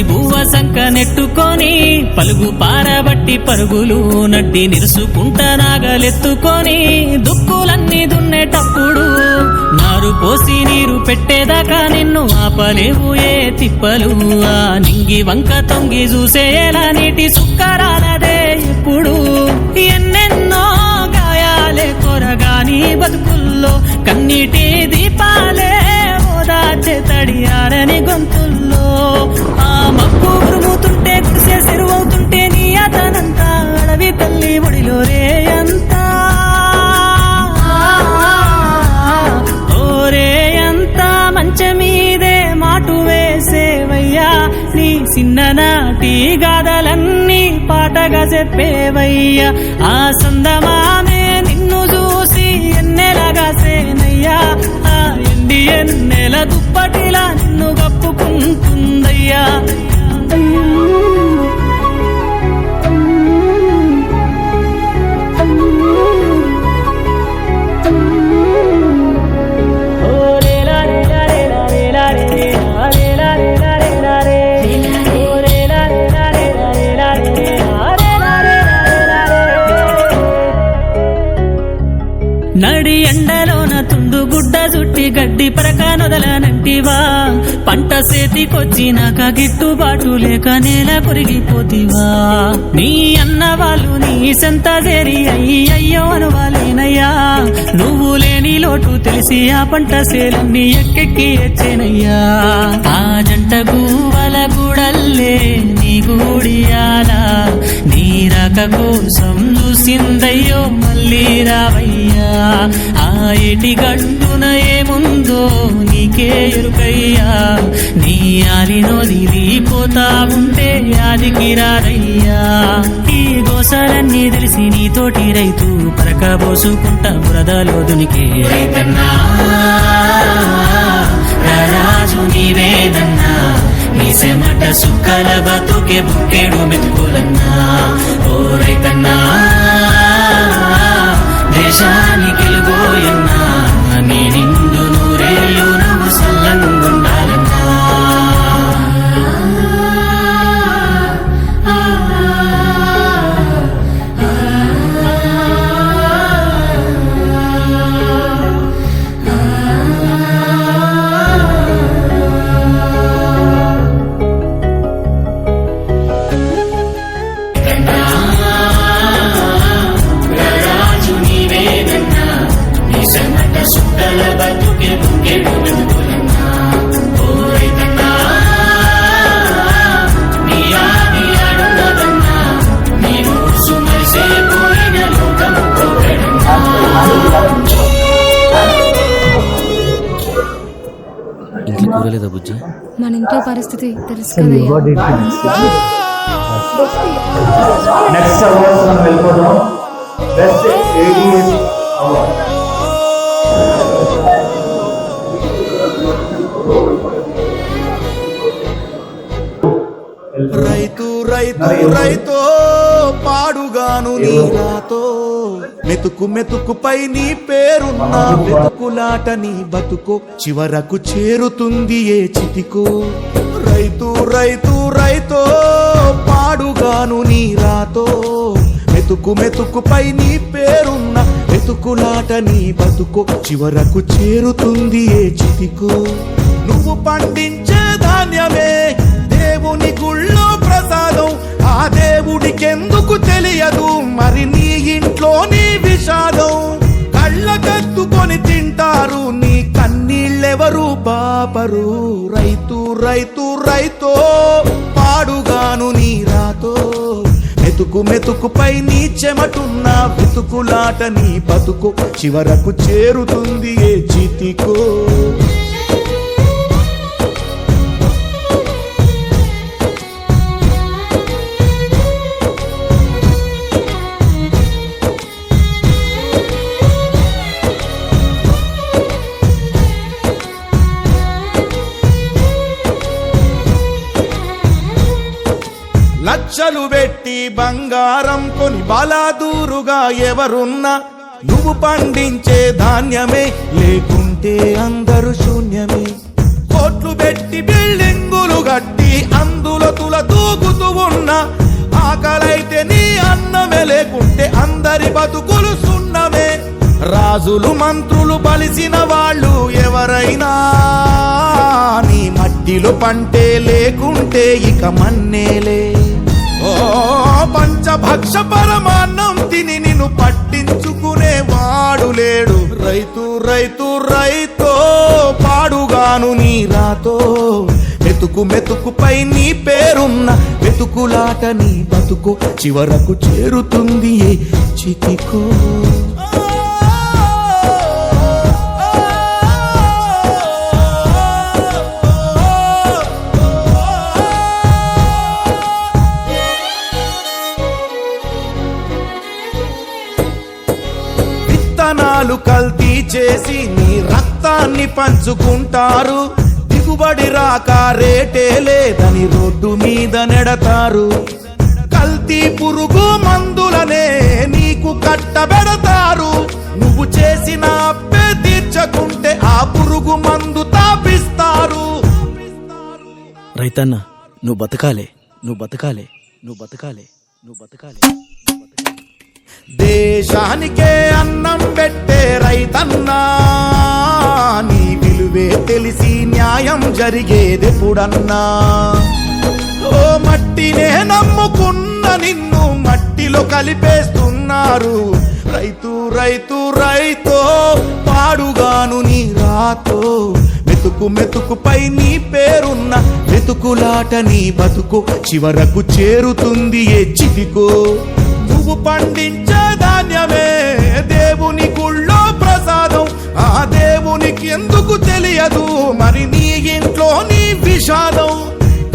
బువ్వ సంక నెట్టుకొని పలుగు పారబట్టి పరుగులు నడ్డి నిరుసుకుంట నాగలెత్తుకొని దుక్కులన్నీ దున్నేటప్పుడు నారు పోసి నీరు పెట్టేదాకా నిన్ను ఆపలేవు ఏ తిప్పలు. ఆ నింగి వంక తొంగి చూసేలా నీటి సుక్కరాలదే ఇప్పుడు. ఎన్నెన్నో గాయాలే కొరగాని బతుకుల్లో కన్నీటి దీపాలే ఓదార్చే తడియారని గొంతుల్లో. ఆ మబ్బు ఉరుముతుంటే కురిసే సెరువవుతుంటే నీ అతనంతా అడవి తల్లి ఒడిలో రేయంతా ఓరేయంతా మంచమీదే మాటు వేసేవయ్యా నీ చిన్ననాటి గాథలన్నీ పాటగా చెప్పేవయ్యా. ఆ సందమామే నిన్ను చూసి ఎన్నెలగా సేనయ్యా. ఆ ఎండి ఎన్నెల దుప్పటిలా నిన్ను కప్పుకుంటుందయ్యా. నడి ఎండలోన తుండు గుడ్డ చుట్టి గడ్డి పరక నొదలనంటివా. పంట చేతికొచ్చినాక గిట్టుబాటు లేక నేల కొరిగిపోతివా. నీ అన్న వాళ్ళు నీ సంత చేరి అయ్యో అనువాలేనయ్యా. నువ్వు లేని లోటు తెలిసి ఆ పంట సేలన్నీ ఎక్కెక్కి ఎచ్చేనయ్యా. ఆ జంట గువ్వల గుడల్లే నీ గూడియాలా నీ రాక కోసం చూసిందయ్యో మళ్ళీ రావయ్యా. ఆ ఏటి గంటున ఏముందో నీకే ఎరుకయ్యా. నీ ఆలినొదిలిపోతా ఉంటే యాదికి రారయ్యా. ఈ గోసలన్నీ తెలిసి నీతోటి రైతు పరకబోసుకుంటా బురదలో దునికే.
రైతన్నా రారాజు నీవేనన్నా నీ సెమట సుక్కల బతుకే బుక్కేడు మెతుకులన్నా. ఓ రైతన్నా దేశానికి వెలుగోయన్నా నీ నిండు నూరేళ్ళు నువ్వు సల్లంగుండాలన్నా.
ఇంట్లో కూరలేదా బుజ్జి?
మన ఇంట్లో పరిస్థితి తెలుసు కదయ్యా.
నెక్స్ట్ అవార్డ్స్ మనం వెళ్ళిపోదాం. Best ADs award.
రైతు రైతు రైతో పాడుగాను నీ రాతో మెతుకు మెతుకుపై నీ పేరున్న వెతుకులాట నీ బతుకో చివరకు చేరుతుంది ఏ చితికో. రైతు రైతు రైతో పాడుగాను నీ రాతో మెతుకు మెతుకుపై నీ పేరున్న వెతుకులాట నీ బతుకో చివరకు చేరుతుంది ఏ చితికో. నువ్వు పండించే ధాన్యమే దేవుని గుళ్ళో ప్రసాదం. ఆ దేవుడికెందుకు తెలియదు మరి నీ ఇంట్లో నీ విషాదం. కళ్ళకత్తుకొని తింటారు నీ కన్నీళ్ళెవరు పాపరు. రైతు రైతు రైతో పాడుగాను నీ రాతో మెతుకు మెతుకుపై నీ చెమటున్న వెతుకులాట నీ బతుకు చివరకు చేరుతుంది ఏ చితికో. లక్షలు పెట్టి బంగారం కొని బలాదూరుగా ఎవరున్నా నువ్వు పండించే ధాన్యమే లేకుంటే అందరూ శూన్యమే. కోట్లు పెట్టి బిల్డింగులు కట్టి అందులో దూకుతూ ఉన్నా ఆకలైతే నీ అన్నమే లేకుంటే అందరి బతుకులు సున్నమే రాజులు మంత్రులు బలిసిన వాళ్ళు ఎవరైనా నీ మట్టిలో పంటే లేకుంటే ఇక మన్నేలే ఓ పంచభక్ష పరమాన్నం తిని నిన్ను పట్టించుకునే వాడు లేడు రైతు రైతు రైతో పాడుగాను నీ రాతో మెతుకు మెతుకుపై నీ పేరున్న మెతుకులాట నీ బతుకు చివరకు చేరుతుంది ఏ చితికో విత్తనాలు కల్తీ చేసి నీ రక్తాన్ని పంచుకుంటారు దిగుబడి రాక రేటే లేదని రోడ్డు మీద నెడతారు కల్తీ పురుగు మందులనే నీకు కట్టబెడతారు నువ్వు చేసిన అప్పే తీర్చకుంటే ఆ పురుగు మందు తాపిస్తారు
రైతన్న నువ్వు బతకాలే నువ్వు బతకాలే నువ్వు బతకాలే నువ్వు బతకాలే
దేశానికే అన్నం పెట్టే రైతన్నా నీ విలువే తెలిసి న్యాయం జరిగేదెప్పుడన్నా ఓ మట్టినే నమ్ముకున్న నిన్ను మట్టిలో కలిపేస్తున్నారు రైతు రైతు రైతో పాడుగాను నీ రాతో మెతుకు మెతుకుపై నీ పేరున్న మెతుకులాట నీ బతుకు చివరకు చేరుతుంది ఏ చితికో నువ్వు పండించే ధాన్యమే దేవుని గుళ్ళో ప్రసాదం ఆ దేవునికి ఎందుకు తెలియదు మరి నీ ఇంట్లో నీ విషాదం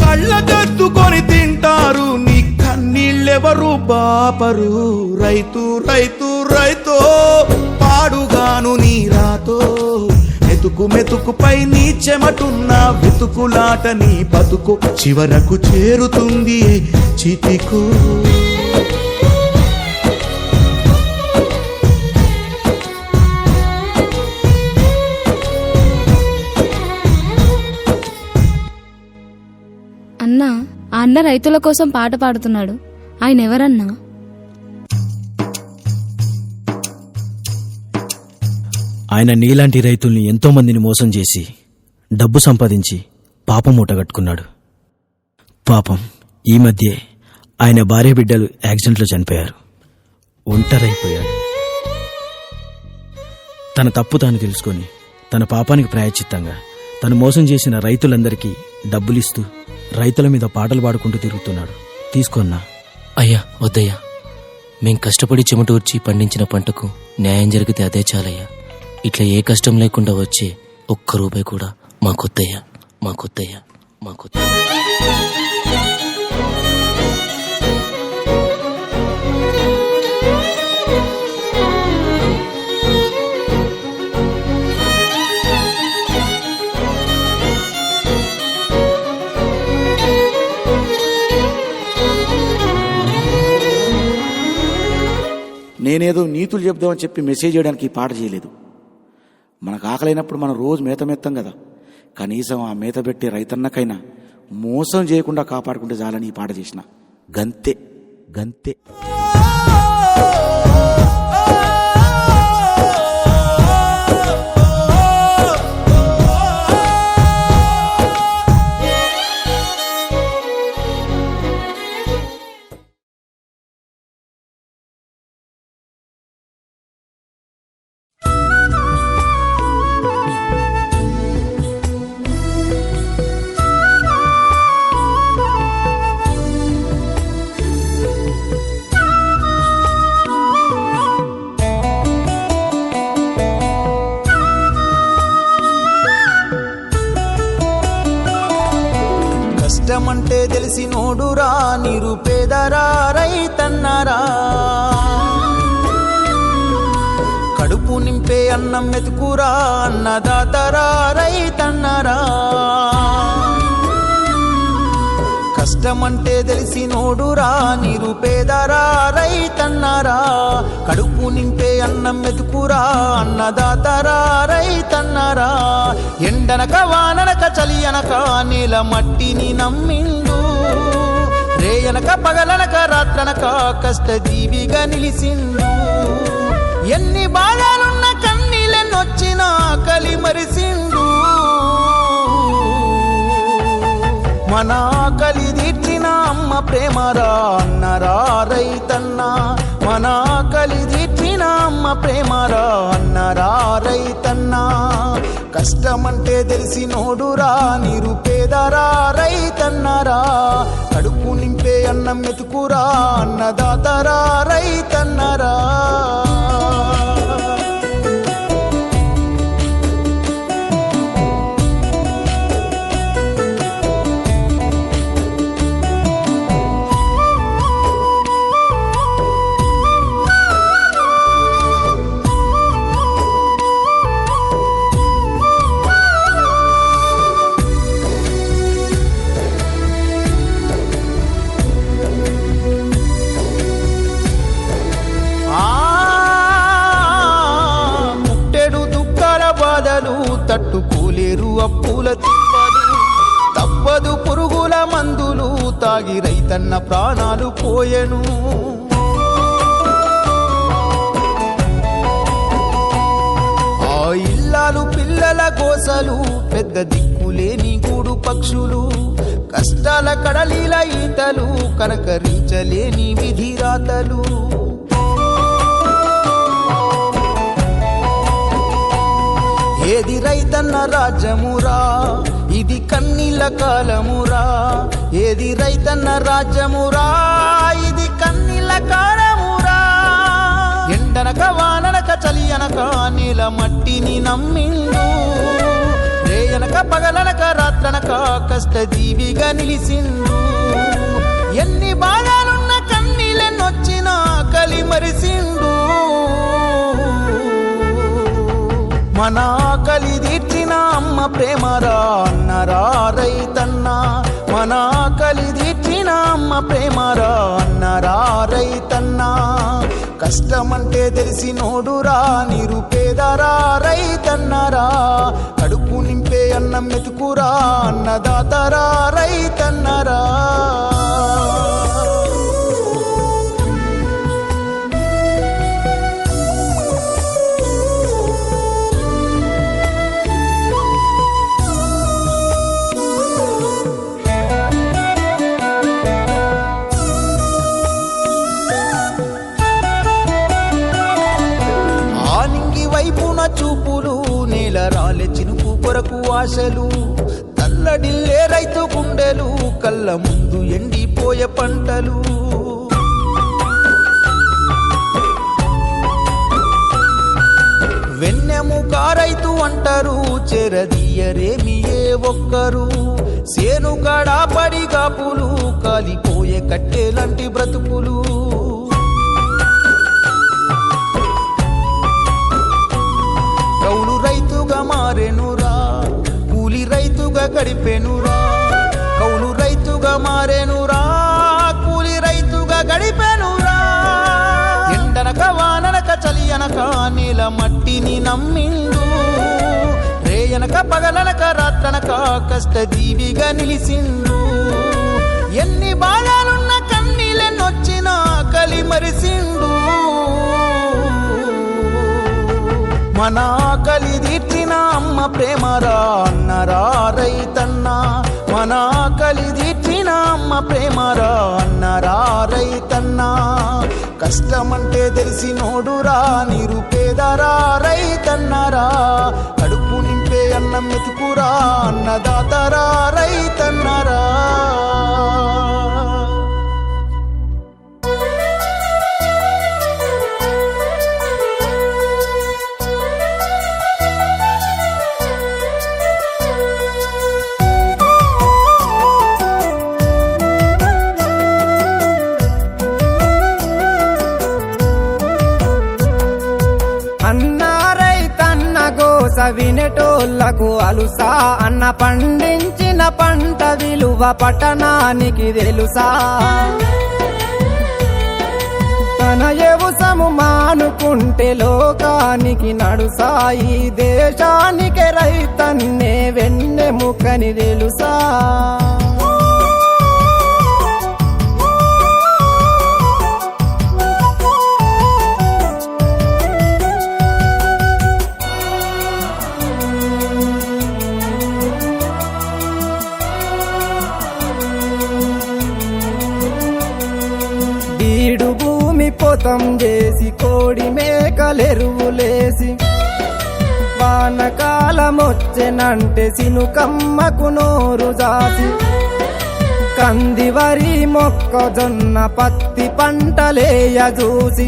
కళ్ళగద్దుకొని తింటారు నీ కన్నీళ్ళెవరు బాపరు రైతు రైతు రైతో పాడుగాను నీ రాతో మెతుకు మెతుకుపై నీ చెమటున్న వెతుకులాట నీ బతుకు చివరకు చేరుతుంది చితికు
అన్నా ఆ అన్న రైతుల కోసం పాట పాడుతున్నాడు. ఆయన ఎవరన్నా?
ఆయన నీలాంటి రైతుల్ని ఎంతో మందిని మోసం చేసి డబ్బు సంపాదించి పాపం మూటగట్టుకున్నాడు. పాపం ఈ మధ్యే ఆయన భార్య బిడ్డలు యాక్సిడెంట్లో చనిపోయారు. ఒంటరైపోయాడు. తన తప్పు తాను తెలుసుకొని తన పాపానికి ప్రాయశ్చిత్తంగా తను మోసం చేసిన రైతులందరికీ డబ్బులిస్తూ రైతుల మీద పాటలు పాడుకుంటూ తిరుగుతున్నాడు. తీసుకున్నా.
అయ్యా వద్దయ్యా, మేం కష్టపడి చెమటూర్చి పండించిన పంటకు న్యాయం జరిగితే అదే చాలయ్యా. ఇట్లా ఏ కష్టం లేకుండా వచ్చే ఒక్క రూపాయి కూడా మాకొద్దయ్యా, మాకొద్దయ్యా, మాకొద్దయ్యా.
నేనేదో నీతులు చెప్దామని చెప్పి మెసేజ్ చేయడానికి ఈ పాట చేయలేదు. మనకు ఆకలైనప్పుడు మనం రోజు మేత మెత్తాం కదా, కనీసం ఆ మేత పెట్టే రైతన్నకైనా మోసం చేయకుండా కాపాడుకుంటే చాలని ఈ పాట చేసిన. గంతే గంతే.
కష్టమంటే తెలిసినోడురా నిరుపేదరా రైతన్నరా, కడుపు నింపే అన్నం మెతుకురా అన్నదాతరా రైతన్నరా. కష్టమంటే తెలిసినోడురా నిరుపేదరా రైతన్నరా, కడుపు నింపే అన్నం మెతుకురా అన్నదాతరా రైతన్నరా. ఎండనక వాననక చలి అనక నేల మట్టిని నమ్మిండు, రేయనక పగలనక రాత్రనక కష్టజీవిగా నిలిసిండు. ఎన్ని బాధలున్న కన్నీళ్ళెన్నొచ్చినా ఆకలి మరిసిండు. మన ఆకలి తీర్చిన అమ్మ ప్రేమరా అన్నరా రైతన్నా, మన ఆకలి తీర్చిన అమ్మ ప్రేమరా అన్నరా రైతన్నా. కష్టమంటే తెలిసినోడురా నిరుపేదరా రైతన్నరా, కడుపు నింపే అన్నం మెతుకురా అన్నదాతరా రైతన్నరా. తట్టుకోలేరు అప్పుల తిప్పలు, తప్పదు పురుగుల మందులు తాగి రైతన్న ప్రాణాలు పోయెను. ఆ ఇల్లాలు పిల్లల గోసలు, పెద్ద దిక్కులేని గూడు పక్షులు, కష్టాల కడలిల ఈతలు, కనకరించలేని విధిరాతలు. ఏది రైతన్న రాజ్యమురా ఇది కన్నీళ్ళ కాలమురా, ఏది రైతన్న రాజ్యమురా ఇది కన్నీళ్ళ కాలమురా. ఎండనక వాననక చలి అనక నీల మట్టిని నమ్మిండు. రేయనక పగలనక రాత్రనక కష్టజీవిగా నిలిసిండు. ఎన్ని బాధలున్న కన్నీళ్ళెన్నొచ్చినా ఆకలి మరిసిండు. మన ఆకలి తీర్చిన అమ్మ ప్రేమరా అన్నరా రైతన్నా, మన ఆకలి తీర్చిన అమ్మ ప్రేమరా అన్నరా రైతన్నా. కష్టమంటే తెలిసినోడురా నిరుపేదరా రైతన్నరా, కడుపు నింపే అన్నం మెతుకురా అన్నదాతరా రైతన్నరా. చూపులు నేల రాలే చినుకు కొరకు ఆశలు, తల్లడిల్లే రైతు గుండెలు, కళ్ళ ముందు ఎండిపోయే పంటలు. వెన్నెముక రైతు అంటారు చెరదీయరేమి ఏ ఒక్కరు, సేను కాడా పడి కాపులు, కాలిపోయే కట్టెలాంటి బ్రతుకులు. కౌలు రైతుగా మారెనురా, కూలి రైతుగా గడిపెనురా, కౌలు రైతుగా మారెనురా, కూలి రైతుగా గడిపెనురా. ఎండనక వాననక చలి అనక నీల మట్టిని నమ్మిండు. రేయనక పగలనక రాత్రనక కష్టజీవిగా నిలిసిండు. ఎన్ని బాధలున్న కన్నీళ్ళెన్నొచ్చినా ఆకలి మరిసిండు. మన ఆకలి తీర్చిన అమ్మ ప్రేమరా అన్నరా రైతన్నా, మన ఆకలి తీర్చిన అమ్మ ప్రేమరా అన్నరా రైతన్నా. కష్టమంటే తెలిసినోడురా నిరుపేదరా రైతన్నరా, కడుపు నింపే అన్నం మెతుకురా అన్నదాతరా రైతన్నరా.
వినేటోళ్లకు అలుసా, అన్న పండించిన పంట విలువ పట్టణానికి తెలుసా. తన వ్యవసాయము మానుకుంటే లోకానికి నడుసాయి, దేశానికి రైతన్నే వెన్నెముకని తెలుసా. పోతం చేసి కోడి మేకలెరువులేసి వానకాలమొచ్చెనంటే సినుకమ్మకు నోరు జాసి కంది వరి మొక్కజొన్న పత్తి పంటలేయ చూసి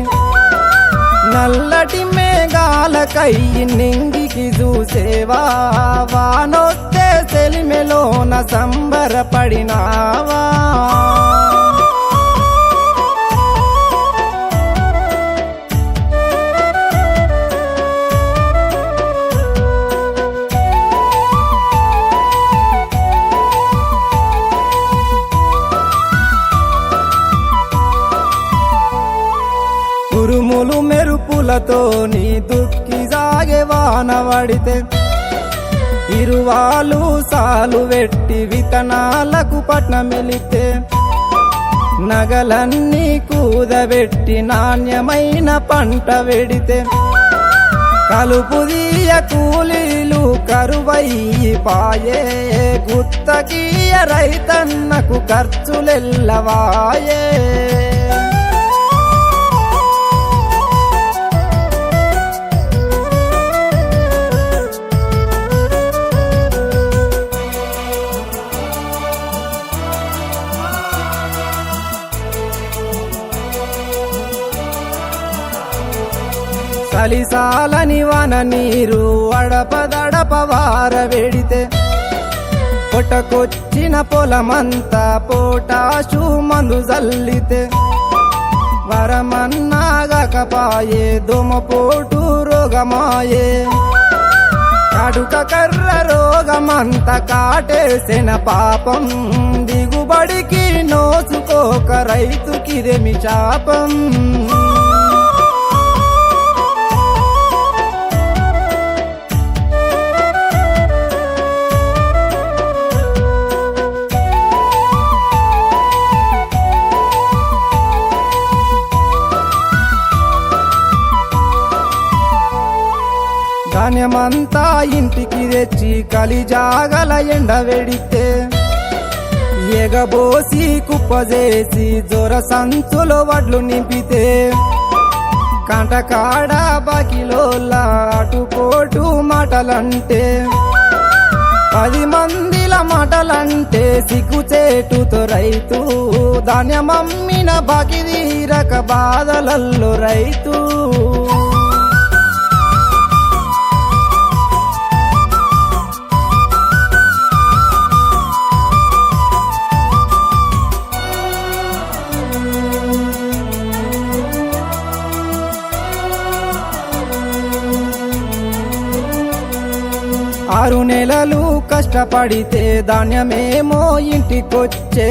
నల్లటి మేఘాలకై నింగికి చూసేవా వానొస్తే సెలిమెలోన సంబరపడినావా ఉరుములు మెరుపులతో నీ దుక్కి సాగే వాన పడితే ఇరువాలు సాలు వెట్టి విత్తనాలకు పట్నమెలితే నగలన్నీ కూదబెట్టి నాణ్యమైన పంట వెడితే కలుపుదీయ కూలీలు కరువయ్యి పాయే గుత్తకీయ రైతన్నకు ఖర్చులెల్లవాయే చలిసాలని వన నీరు అడపదడప వారవెడితే పొట్టకొచ్చిన పొలమంతా పోటాషు మందు జల్లితే వరమన్నాగకపాయే దోమపోటు రోగమాయే కడుక కర్ర రోగమంత కాటేసిన పాపం దిగుబడికి నోచుకోక రైతుకిదేమి శాపం ధాన్యమంతా ఇంటికి తెచ్చి కలిజాగల ఎండవెడితే ఎగబోసి కుప్పజేసి జొర సంచులో వడ్లు నింపితే కంటకాడ బాకిలోలా అటుపోటు మాటలంటే 10 మందిల మాటలంటే సిగ్గుచేటుతో రైతు ధాన్యమమ్మిన బాకి తీరక బాధలల్లో రైతు ఆరు నెలలు కష్టపడితే ధాన్యమేమో ఇంటికొచ్చే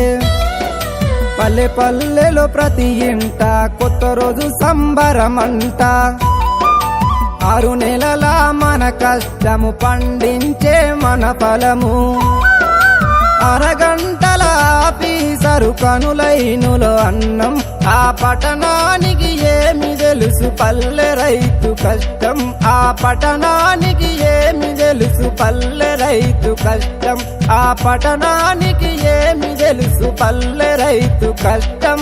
పల్లె పల్లెలో ప్రతి ఇంట కొత్త రోజు సంబరమంట 6 నెలల మన కష్టము పండించే మన ఫలము అరగంటల ఆఫీసరు కనులైనులో అన్నం ఆ పట్టణానికి ఏమి తెలుసు పల్లె రైతు కష్టం ఆ పట్టణానికి ఏమి తెలుసు పల్లె రైతు కష్టం ఆ పట్టణానికి ఏమి తెలుసు పల్లె రైతు కష్టం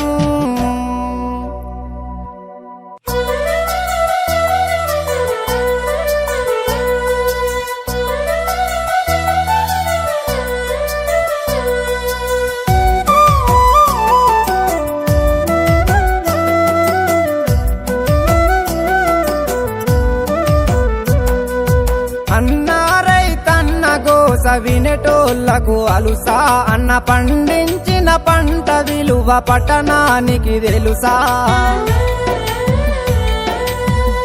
వినేటోళ్లకు అలుసా అన్న పండించిన పంట విలువ పట్టణానికి తెలుసా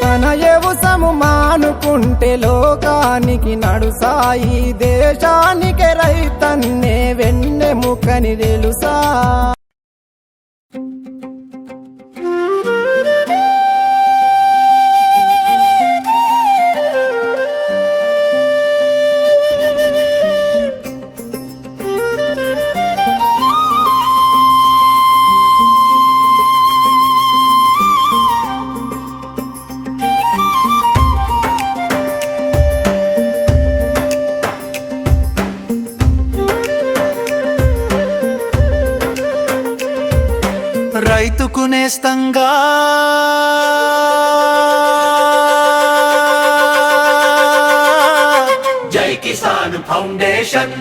తన వ్యవసాయము మానుకుంటే లోకానికి నడుసాయి దేశానికి రైతన్నే వెన్నెముకని తెలుసా
రైతుకు నేస్తంగా
జై కిసాన్ ఫౌండేషన్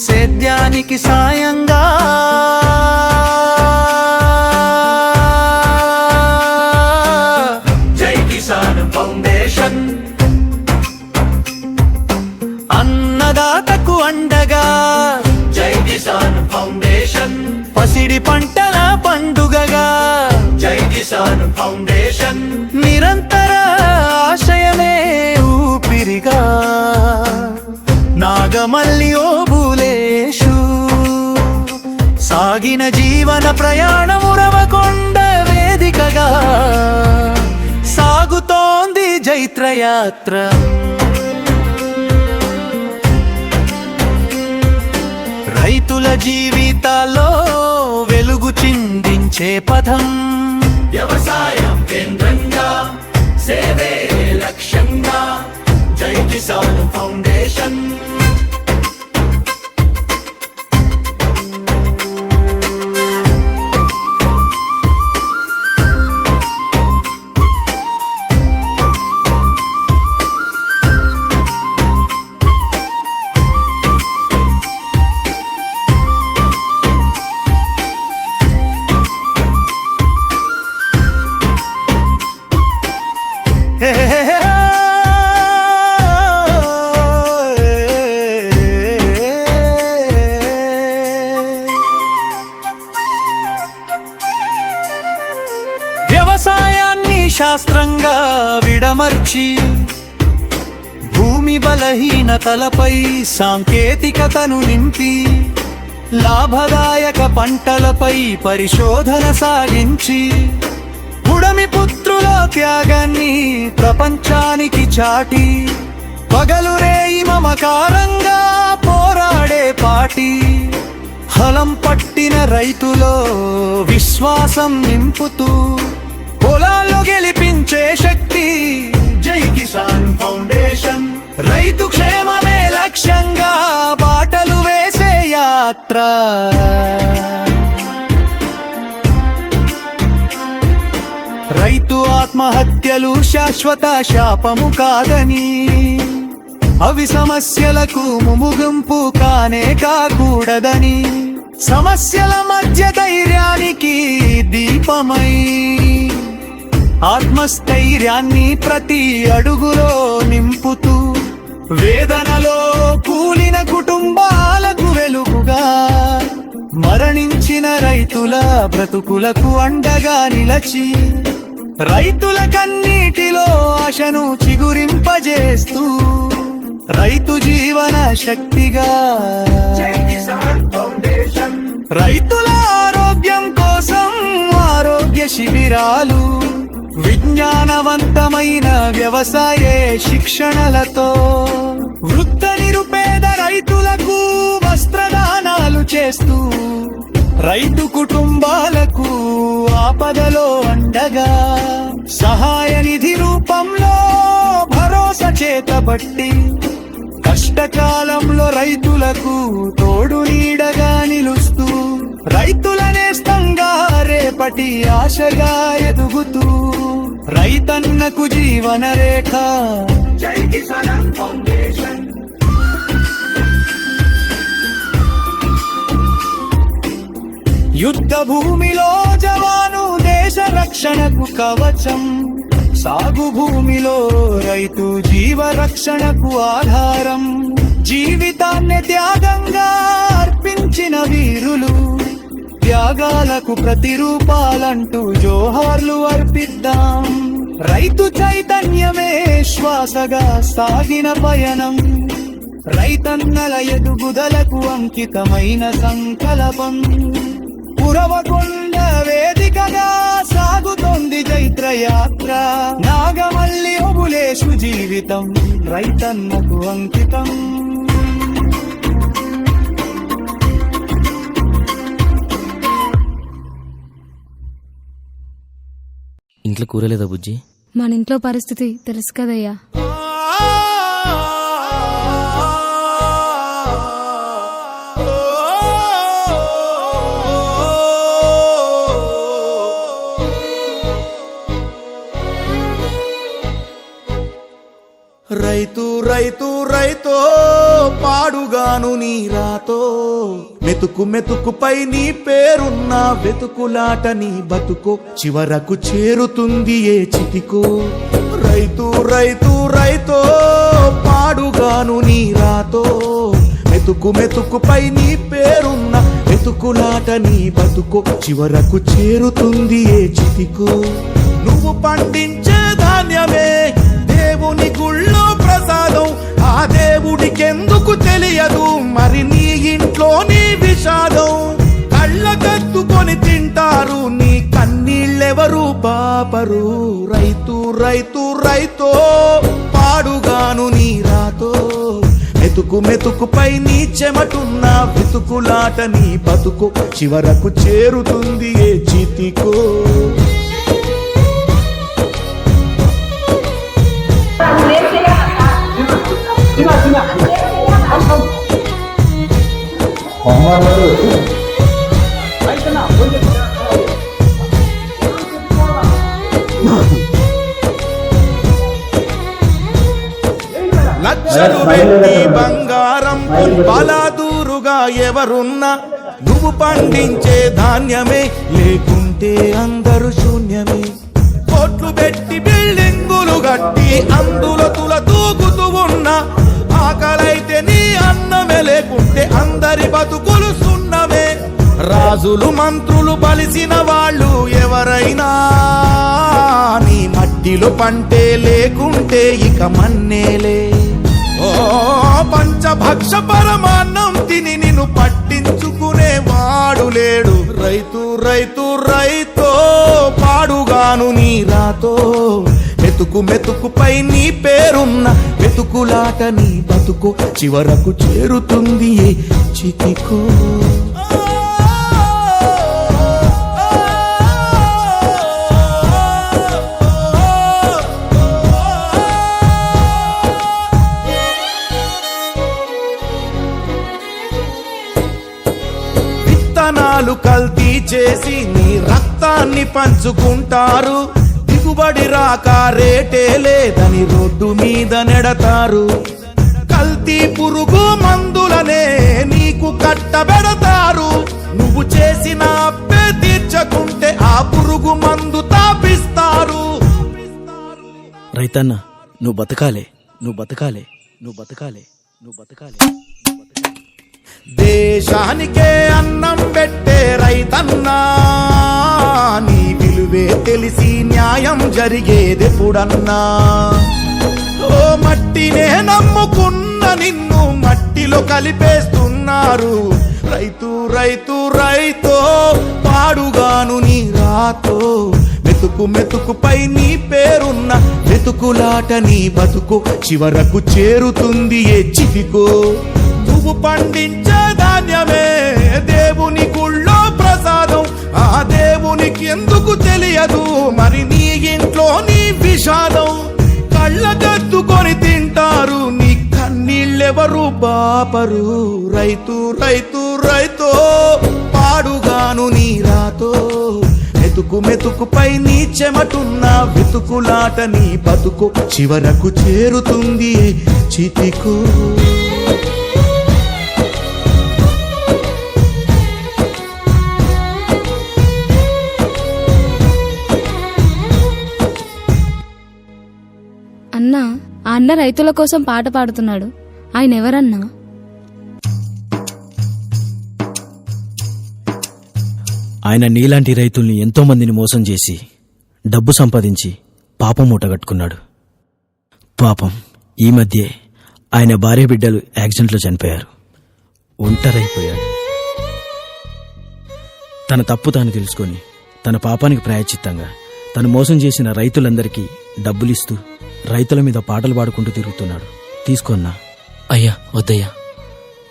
సేద్యానికి సాయంగా
జై కిసాన్ ఫౌండేషన్
అన్నదాతకు అండగా
జై కిసాన్ ఫౌండేషన్
పసిడి పంటల పండుగగా
జై కిసాన్ ఫౌండేషన్
నిరంతర ఆశయమే ఊపిరిగా నాగమల్లి ఓ బూలేషు సాగిన జీవన ప్రయాణము రవకొండ వేదికగా సాగుతోంది జైత్రయాత్ర రైతుల జీవితాల్లో వెలుగు చిందించే పథం
వ్యవసాయం కేంద్రంగా సేవే లక్ష్యంగా జై కిసాన్ ఫౌండేషన్
వ్యవసాయాన్ని శాస్త్రంగా విడమర్చి భూమి బలహీనతలపై సాంకేతికతను నింపి లాభదాయక పంటలపై పరిశోధన సాగించి పుడమి పుత్రుల త్యాగాన్ని ప్రపంచానికి చాటి పగలు రేయి మమకారంగా పోరాడే పాటి హలం పట్టిన రైతులో విశ్వాసం నింపుతూ పొలాల్లో గెలిపించే శక్తి
జై కిసాన్ ఫౌండేషన్
రైతు క్షేమమే లక్ష్యంగా బాటలు వేసే యాత్ర రైతు ఆత్మహత్యలు శాశ్వత శాపము కాదని అవి సమస్యలకు ముగింపు కానే కాకూడదని సమస్యల మధ్య ధైర్యానికి దీపమై ఆత్మస్థైర్యాన్ని ప్రతి అడుగులో నింపుతూ వేదనలో కూలిన కుటుంబాలకు వెలుగుగా మరణించిన రైతుల బ్రతుకులకు అండగా నిలచి రైతుల కన్నీటిలో ఆశను చిగురింపజేస్తూ రైతు జీవన శక్తిగా రైతుల ఆరోగ్యం కోసం ఆరోగ్య శిబిరాలు విజ్ఞానవంతమైన వ్యవసాయ శిక్షణలతో వృత్త నిరుపేద రైతులకు వస్త్రదానాలు చేస్తూ రైతు కుటుంబాలకు ఆపదలో అండగా సహాయ నిధి రూపంలో భరోసా చేతబట్టి కష్టకాలంలో రైతులకు తోడు నీడగా నిలుస్తూ రైతుల నేస్తంగా రేపటి ఆశగా ఎదుగుతూ రైతన్నకు జీవన రేఖ
జై కిసాన్ ఫౌండేషన్
యుద్ధ భూమిలో జవాను దేశ రక్షణకు కవచం సాగు భూమిలో రైతు జీవ రక్షణకు ఆధారం జీవితాన్ని త్యాగంగా అర్పించిన వీరులు త్యాగాలకు ప్రతిరూపాలంటూ జోహార్లు అర్పిద్దాం రైతు చైతన్యమే శ్వాసగా సాగిన పయనం రైతన్నల ఎదుగుదలకు అంకితమైన సంకల్పం పురవకొండ వేదికగా సాగుతోంది జైత్రయాత్ర నాగమల్లి ఓబులేషు జీవితం రైతన్నకు అంకితం
ఇంట్లో కూరలేదా బుజ్జి?
మన ఇంట్లో పరిస్థితి తెలుసు కదయ్యా.
ఓ
రైతు రైతు రైతో పాడుగాను నీ రాతో మెతుకు మెతుకుపై నీ పేరున్న వెతుకులాట నీ బతుకో చివరకు చేరుతుంది ఏ చితికో రైతు రైతు రైతో పాడుగాను నీ రాతో మెతుకు మెతుకుపై నీ పేరున్న వెతుకులాట నీ బతుకో చివరకు చేరుతుంది ఏ చితికో నువ్వు పండించే ధాన్యమే దేవుని గుళ్ళో ప్రసాదం ఆ దేవుడికెందుకు తెలియదు మరి నీ ఇంట్లో నీ విషాదం కళ్ళకత్తుకొని తింటారు నీ కన్నీళ్ళెవరు పాపరు రైతు రైతు రైతో పాడుగాను నీ రాతో మెతుకు మెతుకుపై నీ చెమటున్న వెతుకులాట నీ బతుకు చివరకు చేరుతుంది ఏ చితికో లక్షలు పెట్టి బంగారం బలాదూరుగా ఎవరున్నా నువ్వు పండించే ధాన్యమే లేకుంటే అందరూ శూన్యమే కోట్లు పెట్టి బిల్డింగులు కట్టి అందులో తుల దూకుతూ ఉన్నా ఆకలైతే నీ అన్నమే లేకుంటే అందరి బతుకులు సున్నమే రాజులు మంత్రులు బలిసిన వాళ్ళు ఎవరైనా నీ మట్టిలో పంటే లేకుంటే ఇక మన్నేలే ఓ పంచభక్ష పరమాన్నం తిని నిన్ను పట్టించుకునే వాడు లేడు రైతు రైతు రైతో పాడుగాను నీ రాతో మెతుకు మెతుకుపై నీ పేరున్న వెతుకులాట నీ బతుకు చివరకు చేరుతుంది ఏ చితికో విత్తనాలు కల్తీ చేసి నీ రక్తాన్ని పంచుకుంటారు దిగుబడి రాక రేటే లేదని రోడ్డు మీద నెడతారు కల్తీ పురుగు మందులనే నీకు కట్టబెడతారు నువ్వు చేసిన అప్పే తీర్చకుంటే ఆ పురుగు మందు తాపిస్తారు
రైతన్న నువ్వు బతకాలే నువ్వు బతకాలే నువ్వు బతకాలే నువ్వు బతకాలే
దేశానికే అన్నం పెట్టే రైతన్నా నీ విలువే తెలిసి న్యాయం జరిగేదెప్పుడన్నా ఓ మట్టినే నమ్ముకున్న నిన్ను మట్టిలో కలిపేస్తున్నారు రైతు రైతు రైతో పాడుగాను నీ రాతో మెతుకు మెతుకుపై నీ పేరున్న వెతుకులాట నీ బతుకు చివరకు చేరుతుంది ఏ చితికో నువ్వు పండించే ధాన్యమే దేవుని గుళ్ళో ప్రసాదం ఆ దేవునికి ఎందుకు తెలియదు మరి నీ ఇంట్లో నీ విషాదం కళ్ళకత్తుకొని తింటారు నీ కన్నీళ్ళెవరు పాపరు రైతు రైతు రైతో పాడుగాను నీ రాతో మెతుకు మెతుకుపై నీ చెమటున్న వెతుకులాట నీ బతుకు చివరకు చేరుతుంది చితికు
అన్నా ఆ అన్న రైతుల కోసం పాట పాడుతున్నాడు. ఆయన ఎవరన్నా?
ఆయన నీలాంటి రైతుల్ని ఎంతో మందిని మోసం చేసి డబ్బు సంపాదించి పాపం మూటగట్టుకున్నాడు. పాపం ఈ మధ్యే ఆయన భార్య బిడ్డలు యాక్సిడెంట్లో చనిపోయారు. ఒంటరైపోయాడు. తన తప్పు తాను తెలుసుకొని తన పాపానికి ప్రాయశ్చిత్తంగా తను మోసం చేసిన రైతులందరికీ డబ్బులిస్తూ రైతుల మీద పాటలు పాడుకుంటూ తిరుగుతున్నాడు. తీసుకున్నా.
అయ్యా వద్దయ్యా,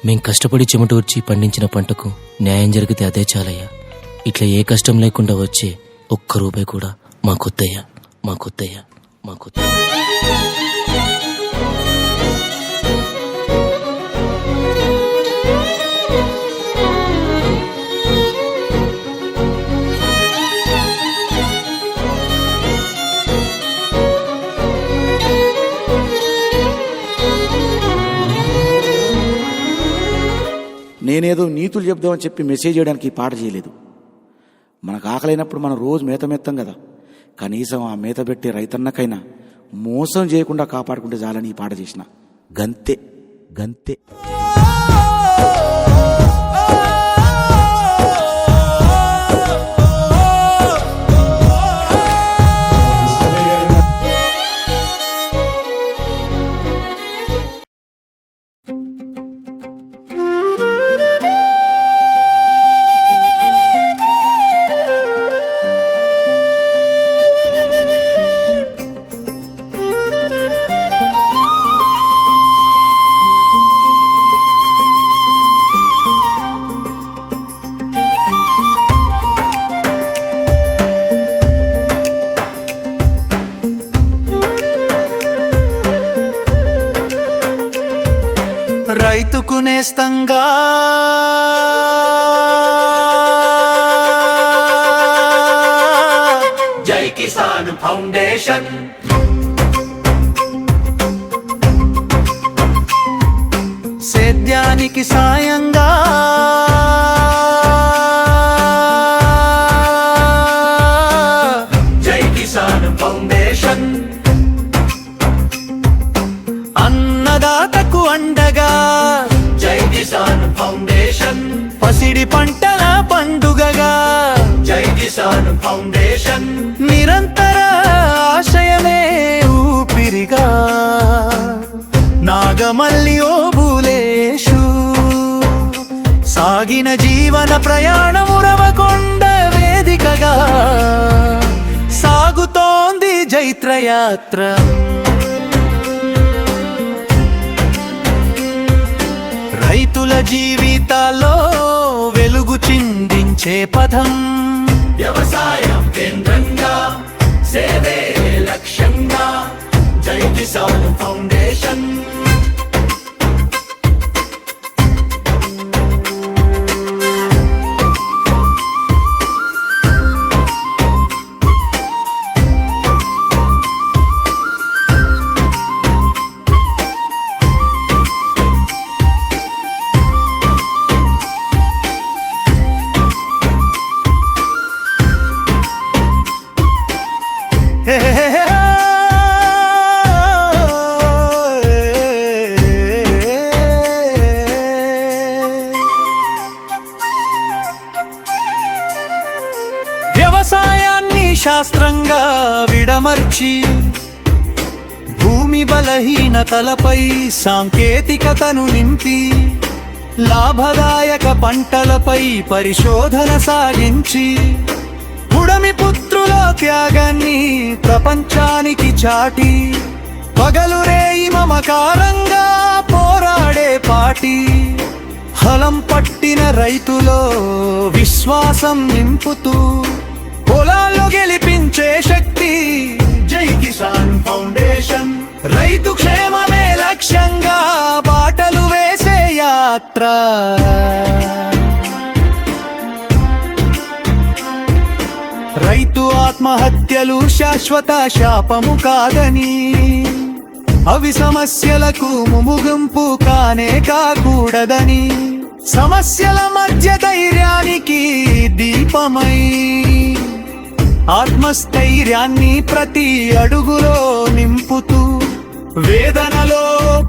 మేం కష్టపడి చెమటూర్చి పండించిన పంటకు న్యాయం జరిగితే అదే చాలయ్యా. ఇట్లా ఏ కష్టం లేకుండా వచ్చే ఒక్క రూపాయి కూడా మాకొద్దయ్యా, మాకొద్దయ్యా, మాకొద్దయ్యా.
నేనేదో నీతులు చెప్దామని చెప్పి మెసేజ్ చేయడానికి ఈ పాట చేయలేదు. మనకు ఆకలైనప్పుడు మనం రోజు మేత మెత్తాం కదా, కనీసం ఆ మేత పెట్టే రైతన్నకైనా మోసం చేయకుండా కాపాడుకుంటే చాలని ఈ పాట చేసిన. గంతే గంతే.
రైతుకు నేస్తంగా
జై కిసాన్ ఫౌండేషన్,
సేద్యానికి సాయంగా
జై కిసాన్ ఫౌండేషన్,
అన్నదాతకు అండగా
జై కిసాన్ ఫౌండేషన్,
పసిడి పంటల పండుగగా
జై కిసాన్ ఫౌండేషన్,
నిరంతర ఆశయమే ఊపిరిగా నాగమల్లి ఓ భూలేషు సాగిన జీవన ప్రయాణం ఉరవకొండ వేదికగా సాగుతోంది జైత్రయాత్ర. రైతుల జీవితాల్లో వెలుగు చిందించే పథం,
వ్యవసాయం కేంద్రంగా సేవే లక్ష్యంగా జై కిసాన్ ఫౌండేషన్.
వ్యవసాయాన్ని శాస్త్రంగా విడమర్చి భూమి బలహీనతలపై సాంకేతికతను నింపి లాభదాయక పంటలపై పరిశోధన సాగించి పుడమి పుత్రుల త్యాగాన్ని ప్రపంచానికి చాటి పగలు రేయి మమకారంగా పోరాడే పాటి హలం పట్టిన రైతులో విశ్వాసం నింపుతూ పొలాల్లో గెలిపించే శక్తి
జై కిసాన్ ఫౌండేషన్,
రైతు క్షేమమే లక్ష్యంగా బాటలు వేసే యాత్ర. రైతు ఆత్మహత్యలు శాశ్వత శాపము కాదని, అవి సమస్యలకు ముగింపు కానే కాకూడదని, సమస్యల మధ్య ధైర్యానికి దీపమై ఆత్మస్థైర్యాన్ని ప్రతి అడుగులో నింపుతూ వేదనలో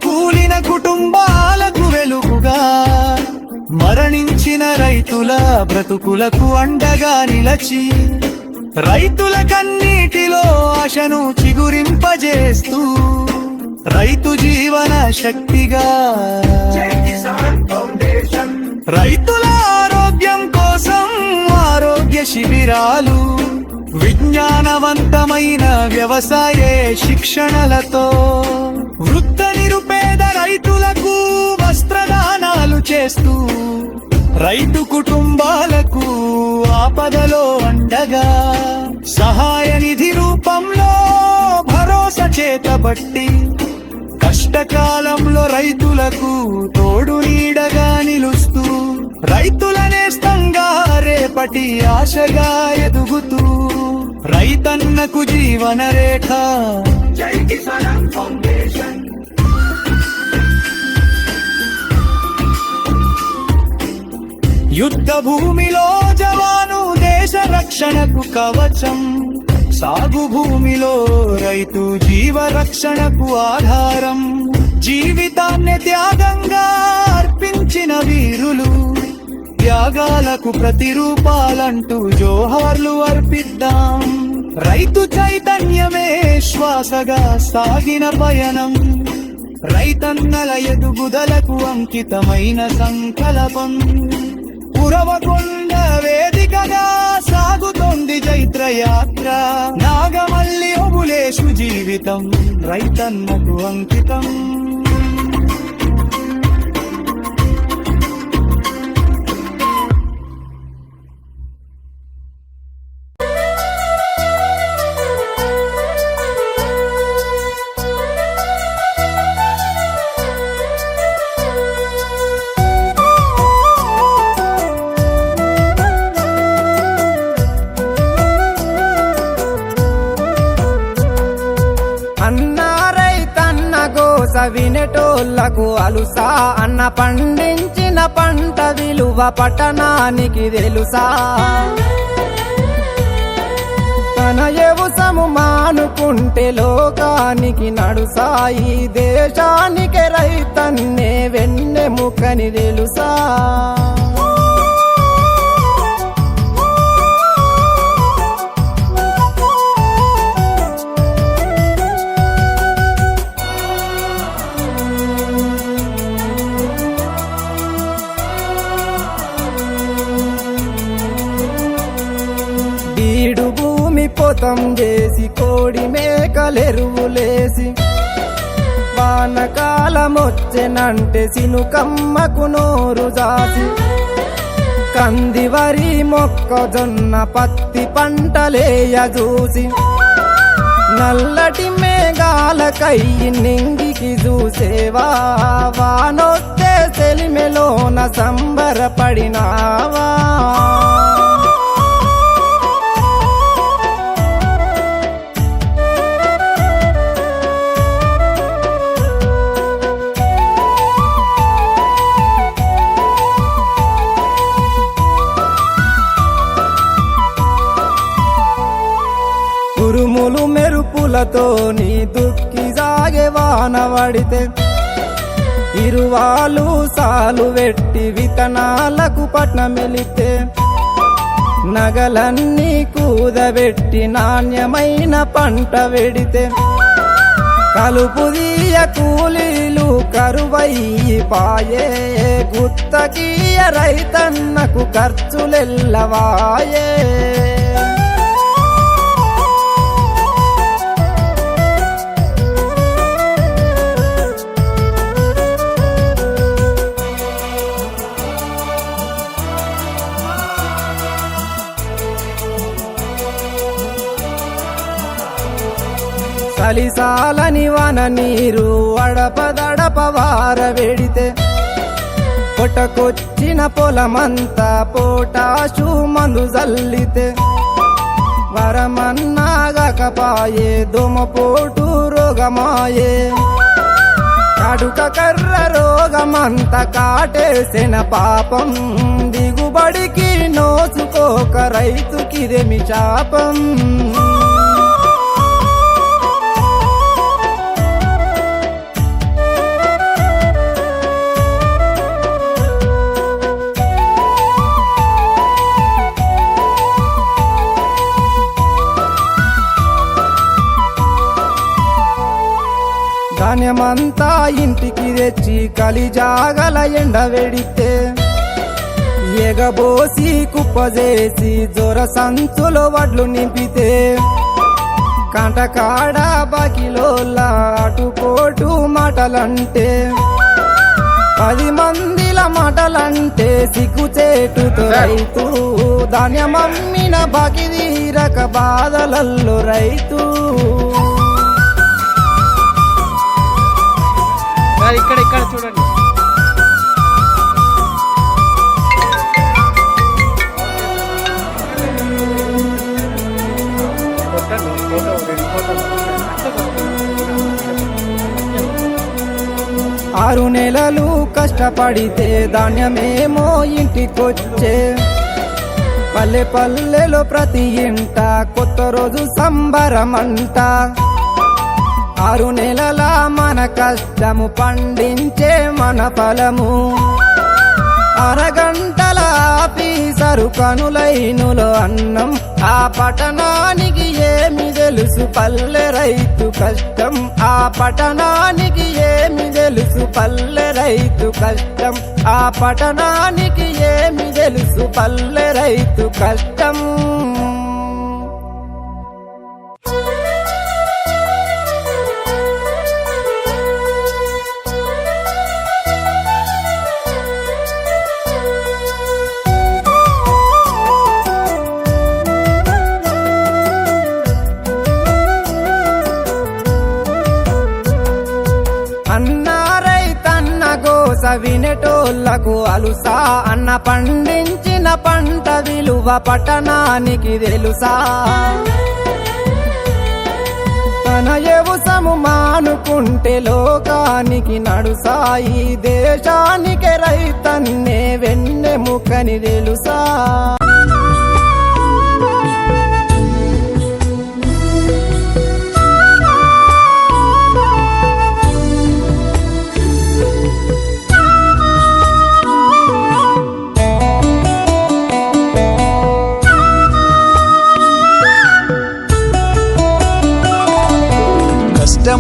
కూలిన కుటుంబాలకు వెలుగుగా మరణించిన రైతుల బ్రతుకులకు అండగా నిలచి రైతుల కన్నీటిలో ఆశను చిగురింపజేస్తూ రైతు జీవన శక్తిగా
జై కిసాన్ ఫౌండేషన్,
రైతుల ఆరోగ్యం కోసం ఆరోగ్య శిబిరాలు, విజ్ఞానవంతమైన వ్యవసాయ శిక్షణలతో వృద్ధ నిరుపేద రైతులకు వస్త్రదానాలు చేస్తూ రైతు కుటుంబాలకు ఆపదలో అండగా సహాయ నిధి రూపంలో భరోసా చేతబట్టి కష్టకాలంలో రైతులకు తోడు నీడగా నిలుస్తూ రైతుల నేస్తంగా రేపటి ఆశగా ఎదుగుతూ రైతన్నకు జీవన రేఖ
జై కిసాన్ ఫౌండేషన్.
యుద్ధ భూమిలో జవాను దేశ రక్షణకు కవచం, సాగు భూమిలో రైతు జీవ రక్షణకు ఆధారం. జీవితాన్ని త్యాగంగా అర్పించిన వీరులు, త్యాగాలకు ప్రతిరూపాలంటూ జోహార్లు అర్పిద్దాం. రైతు చైతన్యమే శ్వాసగా సాగిన పయనం, రైతన్నల ఎదుగుదలకు అంకితమైన సంకల్పం. ఉరవకొండ వేదికగా సాగుతోంది జైత్రయాత్ర, నాగమల్లి ఓబులేషు జీవితం రైతన్నకు అంకితం.
వినేటోళ్లకు అలుసా, అన్న పండించిన పంట విలువ పట్టణానికి తెలుసా. తన వ్యవసాయము మానుకుంటే లోకానికి నడుసా, ఈ దేశానికి రైతన్నే వెన్నెముకని తెలుసా. పోతం చేసి కోడి మేకలెరువులేసి, వానకాలమొచ్చెనంటే సినుకమ్మకు నోరు జాసి, కంది వరి మొక్కజొన్న పత్తి పంటలేయ చూసి, నల్లటి మేఘాలకై నింగికి చూసేవా, వానొస్తే సెలిమెలోన సంబరపడినావా. ఉరుములు మెరుపులతో నీ దుక్కి సాగే వాన పడితే, ఇరువాలు సాలు వెట్టి విత్తనాలకు పట్నమెలితే, నగలన్నీ కూదబెట్టి నాణ్యమైన పంట వెడితే, కలుపుదీయ కూలీలు కరువయ్యి పాయే, గుత్తకీయ రైతన్నకు ఖర్చులెల్లవాయే. చలిసాలని వన నీరు అడపదడప వారవెడితే, పొటకొచ్చిన పొలమంతా పోటాషు మందు జల్లితే, వరమన్నాగకపాయే దోమపోటు రోగమాయే, కడుక కర్ర రోగమంత కాటేసిన పాపం, దిగుబడికి నోసుకోక రైతుకిదేమి శాపం. ధాన్యమంతా ఇంటికి తెచ్చి కలిజాగల ఎండవెడితే, ఎగబోసి కుప్పజేసి జొర సంచులో వడ్లు నింపితే, కంటకాడ బాకిలోల అటుపోటు మాటలంటే, 10 మందిల మాటలంటే సిగ్గుచేటుతో రైతు, ధాన్యమమ్మిన బాకి తీరక బాధలల్లో రైతు.
ఇక్కడ ఇక్కడ చూడండి.
6 నెలలు కష్టపడితే ధాన్యమేమో ఇంటికొచ్చే పల్లె పల్లెలో ప్రతి ఇంట కొత్త రోజు సంబరమంట 6 నెలల మన కష్టము పండించే మన ఫలము అరగంటల ఆఫీసరు కనులైనులో అన్నం ఆ పట్టణానికి ఏమి తెలుసు పల్లె రైతు కష్టం ఆ పట్టణానికి ఏమి తెలుసు పల్లె రైతు కష్టం ఆ పట్టణానికి ఏమి తెలుసు పల్లె రైతు కష్టం వినేటోళ్లకు అలుసా అన్న పండించిన పంట విలువ పట్టణానికి తెలుసా తన వ్యవసాయము మానుకుంటే లోకానికి నడుసా ఈ దేశానికి రైతన్నే వెన్నెముకని తెలుసా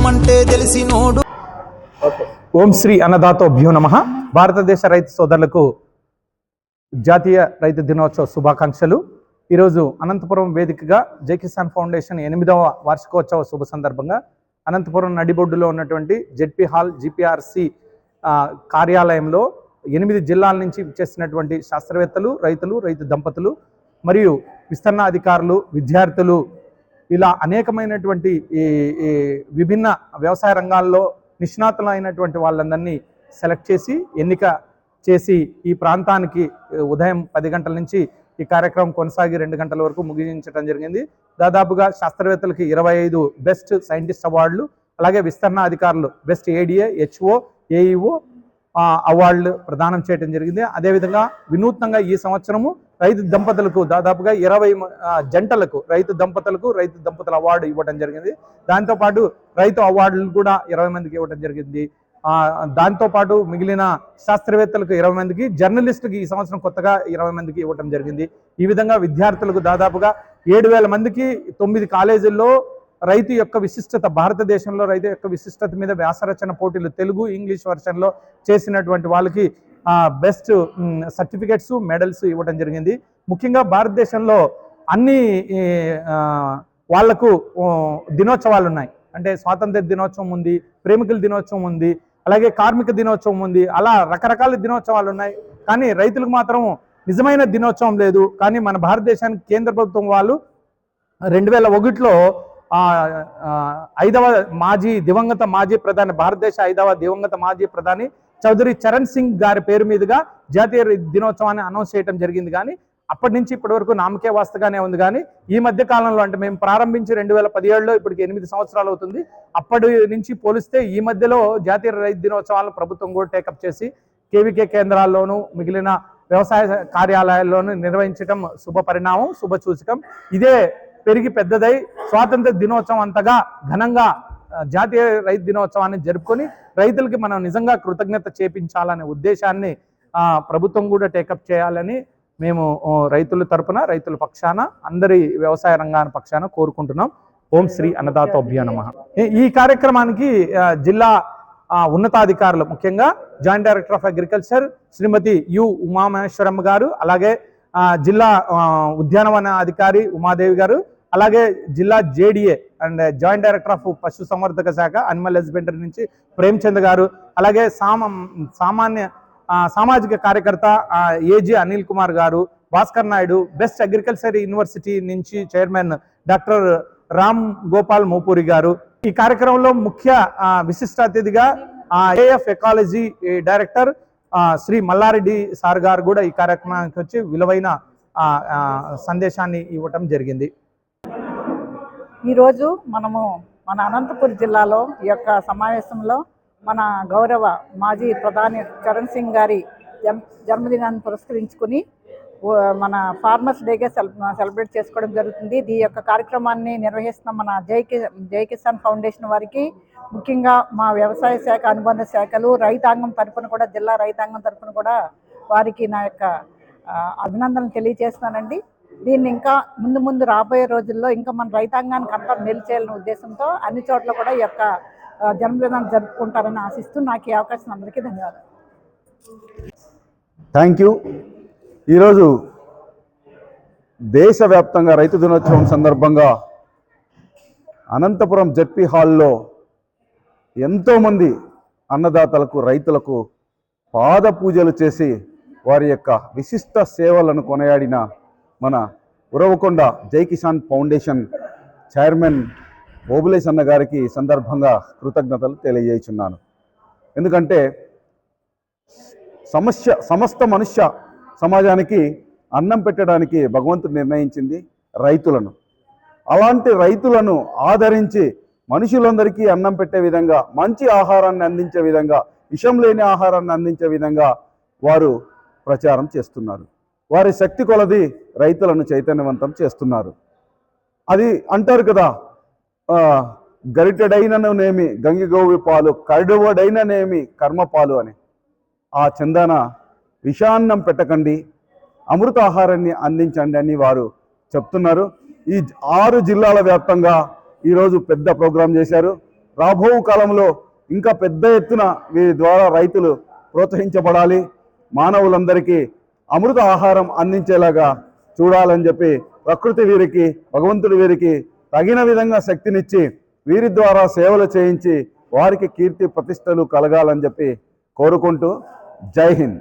అంటే తెలిసినోడు. ఓం శ్రీ అన్నదాతోభ్యో నమః. భారతదేశ రైతు సోదరులకు జాతీయ రైతు దినోత్సవ శుభాకాంక్షలు. ఈరోజు అనంతపురం వేదికగా జై కిసాన్ ఫౌండేషన్ 8వ వార్షికోత్సవ శుభ సందర్భంగా అనంతపురం నడిబొడ్డులో ఉన్నటువంటి జెడ్పీ హాల్ GPRC కార్యాలయంలో 8 జిల్లాల నుంచి చేసినటువంటి శాస్త్రవేత్తలు, రైతు దంపతులు మరియు విస్తరణ అధికారులు, విద్యార్థులు ఇలా అనేకమైనటువంటి విభిన్న వ్యవసాయ రంగాల్లో నిష్ణాతులు అయినటువంటి వాళ్ళందరినీ సెలెక్ట్ చేసి ఎన్నిక చేసి ఈ ప్రాంతానికి ఉదయం 10 గంటల నుంచి ఈ కార్యక్రమం కొనసాగి 2 గంటల వరకు ముగించడం జరిగింది. దాదాపుగా శాస్త్రవేత్తలకి 25 బెస్ట్ సైంటిస్ట్ అవార్డులు, అలాగే విస్తరణ అధికారులు బెస్ట్ ADA, HO, AEO అవార్డులు ప్రదానం చేయడం జరిగింది. అదేవిధంగా వినూత్నంగా ఈ సంవత్సరము రైతు దంపతులకు దాదాపుగా 20 జంటలకు రైతు దంపతుల అవార్డు ఇవ్వడం జరిగింది. దాంతోపాటు రైతు అవార్డులు కూడా 20 మందికి ఇవ్వడం జరిగింది. దాంతోపాటు మిగిలిన శాస్త్రవేత్తలకు 20 మందికి, జర్నలిస్టుకి ఈ సంవత్సరం కొత్తగా 20 మందికి ఇవ్వడం జరిగింది. ఈ విధంగా విద్యార్థులకు దాదాపుగా 7,000 మందికి 9 కాలేజీల్లో రైతు యొక్క విశిష్టత, భారతదేశంలో రైతు యొక్క విశిష్టత మీద వ్యాసరచన పోటీలు తెలుగు, ఇంగ్లీష్ వర్షన్లో చేసినటువంటి వాళ్ళకి బెస్ట్ సర్టిఫికెట్స్, మెడల్స్ ఇవ్వడం జరిగింది. ముఖ్యంగా భారతదేశంలో అన్ని వాళ్లకు దినోత్సవాలు ఉన్నాయి. అంటే స్వాతంత్ర దినోత్సవం ఉంది, ప్రేమికుల దినోత్సవం ఉంది, అలాగే కార్మిక దినోత్సవం ఉంది. అలా రకరకాల దినోత్సవాలు ఉన్నాయి. కానీ రైతులకు మాత్రం నిజమైన దినోత్సవం లేదు. కానీ మన భారతదేశానికి కేంద్ర ప్రభుత్వం వాళ్ళు 2001లో 5వ దివంగత మాజీ ప్రధాని, భారతదేశ 5వ దివంగత మాజీ ప్రధాని చౌదరి చరణ్ సింగ్ గారి పేరు మీదుగా జాతీయ దినోత్సవాన్ని అనౌన్స్ చేయడం జరిగింది. కానీ అప్పటి నుంచి ఇప్పటి వరకు నామకే వాస్తగానే ఉంది. కానీ ఈ మధ్య కాలంలో, అంటే మేము ప్రారంభించి 2017లో ఇప్పటికి 8 సంవత్సరాలు అవుతుంది. అప్పటి నుంచి పోలిస్తే ఈ మధ్యలో జాతీయ రైతు దినోత్సవాలను ప్రభుత్వం కూడా టేకప్ చేసి KVK కేంద్రాల్లోనూ మిగిలిన వ్యవసాయ కార్యాలయాల్లోనూ నిర్వహించడం శుభ పరిణామం, శుభ సూచకం. ఇదే పెరిగి పెద్దదై స్వాతంత్ర దినోత్సవం అంతగా ఘనంగా జాతీయ రైతు దినోత్సవాన్ని జరుపుకొని రైతులకి మనం నిజంగా కృతజ్ఞత చేపించాలనే ఉద్దేశాన్ని ప్రభుత్వం కూడా టేకప్ చేయాలని మేము రైతుల తరపున, రైతుల పక్షాన, అందరి వ్యవసాయ రంగాల పక్షాన కోరుకుంటున్నాం. ఓం శ్రీ అన్నదాతోభ్యో నమః. ఈ కార్యక్రమానికి జిల్లా ఉన్నతాధికారులు, ముఖ్యంగా joint director of agriculture Shrimati U Umamaheswaramma గారు, అలాగే జిల్లా ఉద్యానవన అధికారి ఉమాదేవి గారు, అలాగే జిల్లా JDA and joint director of పశు సంవర్ధక శాఖ అనిమల్ హస్బెండరీ నుంచి ప్రేమ్చంద్ గారు, అలాగే సామాజిక కార్యకర్త AG అనిల్ కుమార్ గారు, Bhaskar Naidu, best agriculture university నుంచి చైర్మన్ డాక్టర్ రామ్ గోపాల్ మోపూరి గారు. ఈ కార్యక్రమంలో ముఖ్య విశిష్ట అతిథిగా AF ecology director Shri Malla Reddy sir గారు కూడా ఈ కార్యక్రమానికి వచ్చి విలువైన సందేశాన్ని ఇవ్వటం జరిగింది.
ఈరోజు మనము మన అనంతపురం జిల్లాలో ఈ యొక్క సమావేశంలో మన గౌరవ మాజీ ప్రధాని చరణ్ సింగ్ గారి జన్మదినాన్ని పురస్కరించుకుని మన ఫార్మర్స్ డేగా సెలబ్రేట్ చేసుకోవడం జరుగుతుంది. ఈ యొక్క కార్యక్రమాన్ని నిర్వహిస్తున్న మన జై కిసాన్ ఫౌండేషన్ వారికి, ముఖ్యంగా మా వ్యవసాయ శాఖ అనుబంధ శాఖలు, రైతాంగం తరఫున కూడా, జిల్లా రైతాంగం తరఫున కూడా వారికి నా యొక్క అభినందనలు తెలియజేస్తున్నానండి. దీన్ని ఇంకా ముందు రాబోయే రోజుల్లో ఇంకా మన రైతాంగానికి అంతా మేలు చేయాలనే ఉద్దేశంతో అన్ని చోట్ల కూడా ఈ యొక్క జన్మదినాన్ని జరుపుకుంటారని ఆశిస్తూ నాకు ఈ అవకాశం అందరికీ ధన్యవాదాలు.
Thank you. ఈరోజు దేశవ్యాప్తంగా రైతు దినోత్సవం సందర్భంగా అనంతపురం జెడ్పీ హాల్లో ఎంతోమంది అన్నదాతలకు, రైతులకు పాద పూజలు చేసి వారి యొక్క విశిష్ట సేవలను కొనియాడిన మన ఉరవకొండ జై కిసాన్ ఫౌండేషన్ చైర్మన్ ఓబులేశ్ అన్న గారికి ఈ సందర్భంగా కృతజ్ఞతలు తెలియజేస్తున్నాను. ఎందుకంటే సమస్త మనుష్య సమాజానికి అన్నం పెట్టడానికి భగవంతుడు నిర్ణయించింది రైతులను. అలాంటి రైతులను ఆదరించి మనుషులందరికీ అన్నం పెట్టే విధంగా, మంచి ఆహారాన్ని అందించే విధంగా, విషం లేని ఆహారాన్ని అందించే విధంగా వారు ప్రచారం చేస్తున్నారు. వారి శక్తి కొలది రైతులను చైతన్యవంతం చేస్తున్నారు. అది అంటారు కదా, గరిటెడైననేమి గంగిగోవి పాలు, కరుడువడైననేమి కర్మపాలు అని. ఆ చందాన విషాన్నం పెట్టకండి, అమృత ఆహారాన్ని అందించండి అని వారు చెప్తున్నారు. ఈ 6 జిల్లాల వ్యాప్తంగా ఈరోజు పెద్ద ప్రోగ్రాం చేశారు. రాబో కాలంలో ఇంకా పెద్ద ఎత్తున వీరి ద్వారా రైతులు ప్రోత్సహించబడాలి, మానవులందరికీ అమృత ఆహారం అందించేలాగా చూడాలని చెప్పి ప్రకృతి వీరికి, భగవంతుడు వీరికి తగిన విధంగా శక్తినిచ్చి వీరి ద్వారా సేవలు చేయించి వారికి కీర్తి ప్రతిష్టలు కలగాలని చెప్పి కోరుకుంటూ జై హింద్.